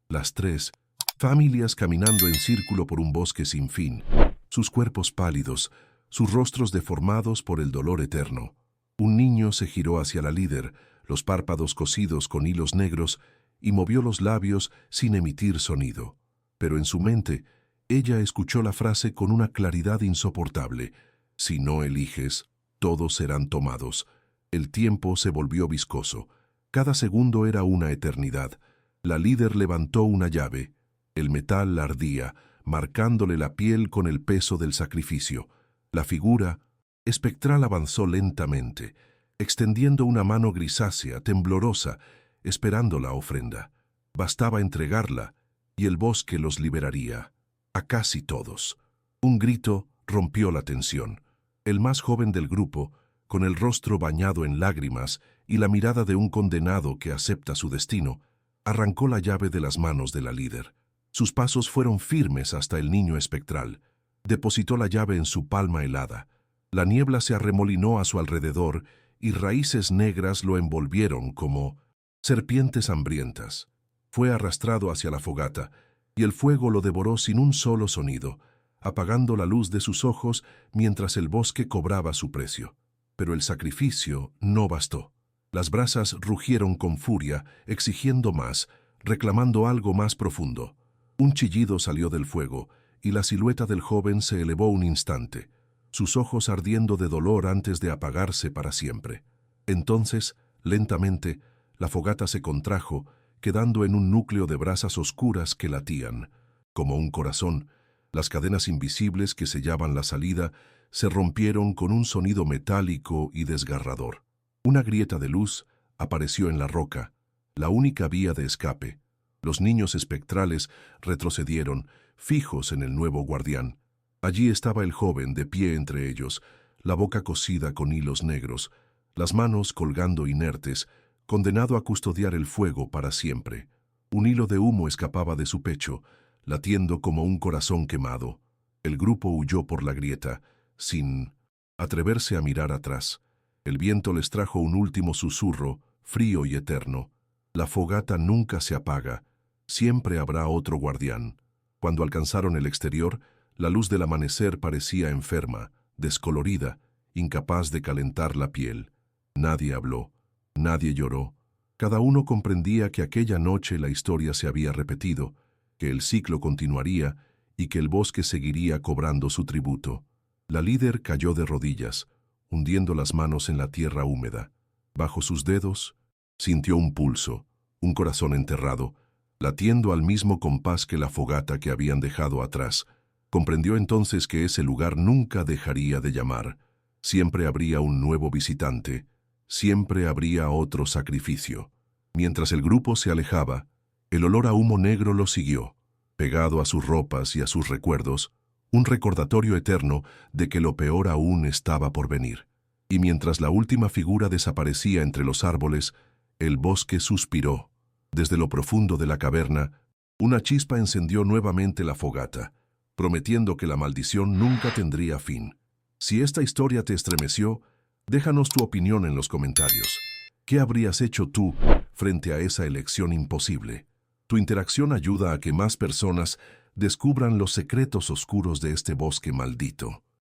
Las tres, familias caminando en círculo por un bosque sin fin, sus cuerpos pálidos, sus rostros deformados por el dolor eterno. Un niño se giró hacia la líder, los párpados cosidos con hilos negros, y movió los labios sin emitir sonido. Pero en su mente, ella escuchó la frase con una claridad insoportable. Si no eliges, todos serán tomados. El tiempo se volvió viscoso. Cada segundo era una eternidad. La líder levantó una llave. El metal ardía, marcándole la piel con el peso del sacrificio. La figura espectral avanzó lentamente, extendiendo una mano grisácea, temblorosa, esperando la ofrenda. Bastaba entregarla, y el bosque los liberaría. A casi todos. Un grito rompió la tensión. El más joven del grupo, con el rostro bañado en lágrimas y la mirada de un condenado que acepta su destino, arrancó la llave de las manos de la líder. Sus pasos fueron firmes hasta el niño espectral. Depositó la llave en su palma helada. La niebla se arremolinó a su alrededor y raíces negras lo envolvieron como serpientes hambrientas. Fue arrastrado hacia la fogata y el fuego lo devoró sin un solo sonido, apagando la luz de sus ojos mientras el bosque cobraba su precio. Pero el sacrificio no bastó. Las brasas rugieron con furia, exigiendo más, reclamando algo más profundo. Un chillido salió del fuego, y la silueta del joven se elevó un instante, sus ojos ardiendo de dolor antes de apagarse para siempre. Entonces, lentamente, la fogata se contrajo, quedando en un núcleo de brasas oscuras que latían. Como un corazón, las cadenas invisibles que sellaban la salida se rompieron con un sonido metálico y desgarrador. Una grieta de luz apareció en la roca, la única vía de escape. Los niños espectrales retrocedieron, fijos en el nuevo guardián. Allí estaba el joven de pie entre ellos, la boca cosida con hilos negros, las manos colgando inertes, condenado a custodiar el fuego para siempre. Un hilo de humo escapaba de su pecho, latiendo como un corazón quemado. El grupo huyó por la grieta, sin atreverse a mirar atrás. El viento les trajo un último susurro, frío y eterno. La fogata nunca se apaga, siempre habrá otro guardián. Cuando alcanzaron el exterior, la luz del amanecer parecía enferma, descolorida, incapaz de calentar la piel. Nadie habló. Nadie lloró. Cada uno comprendía que aquella noche la historia se había repetido, que el ciclo continuaría y que el bosque seguiría cobrando su tributo. La líder cayó de rodillas, hundiendo las manos en la tierra húmeda. Bajo sus dedos, sintió un pulso, un corazón enterrado, latiendo al mismo compás que la fogata que habían dejado atrás. Comprendió entonces que ese lugar nunca dejaría de llamar. Siempre habría un nuevo visitante. Siempre habría otro sacrificio. Mientras el grupo se alejaba, el olor a humo negro lo siguió, pegado a sus ropas y a sus recuerdos, un recordatorio eterno de que lo peor aún estaba por venir. Y mientras la última figura desaparecía entre los árboles, el bosque suspiró. Desde lo profundo de la caverna, una chispa encendió nuevamente la fogata, prometiendo que la maldición nunca tendría fin. Si esta historia te estremeció, déjanos tu opinión en los comentarios. ¿Qué habrías hecho tú frente a esa elección imposible? Tu interacción ayuda a que más personas descubran los secretos oscuros de este bosque maldito.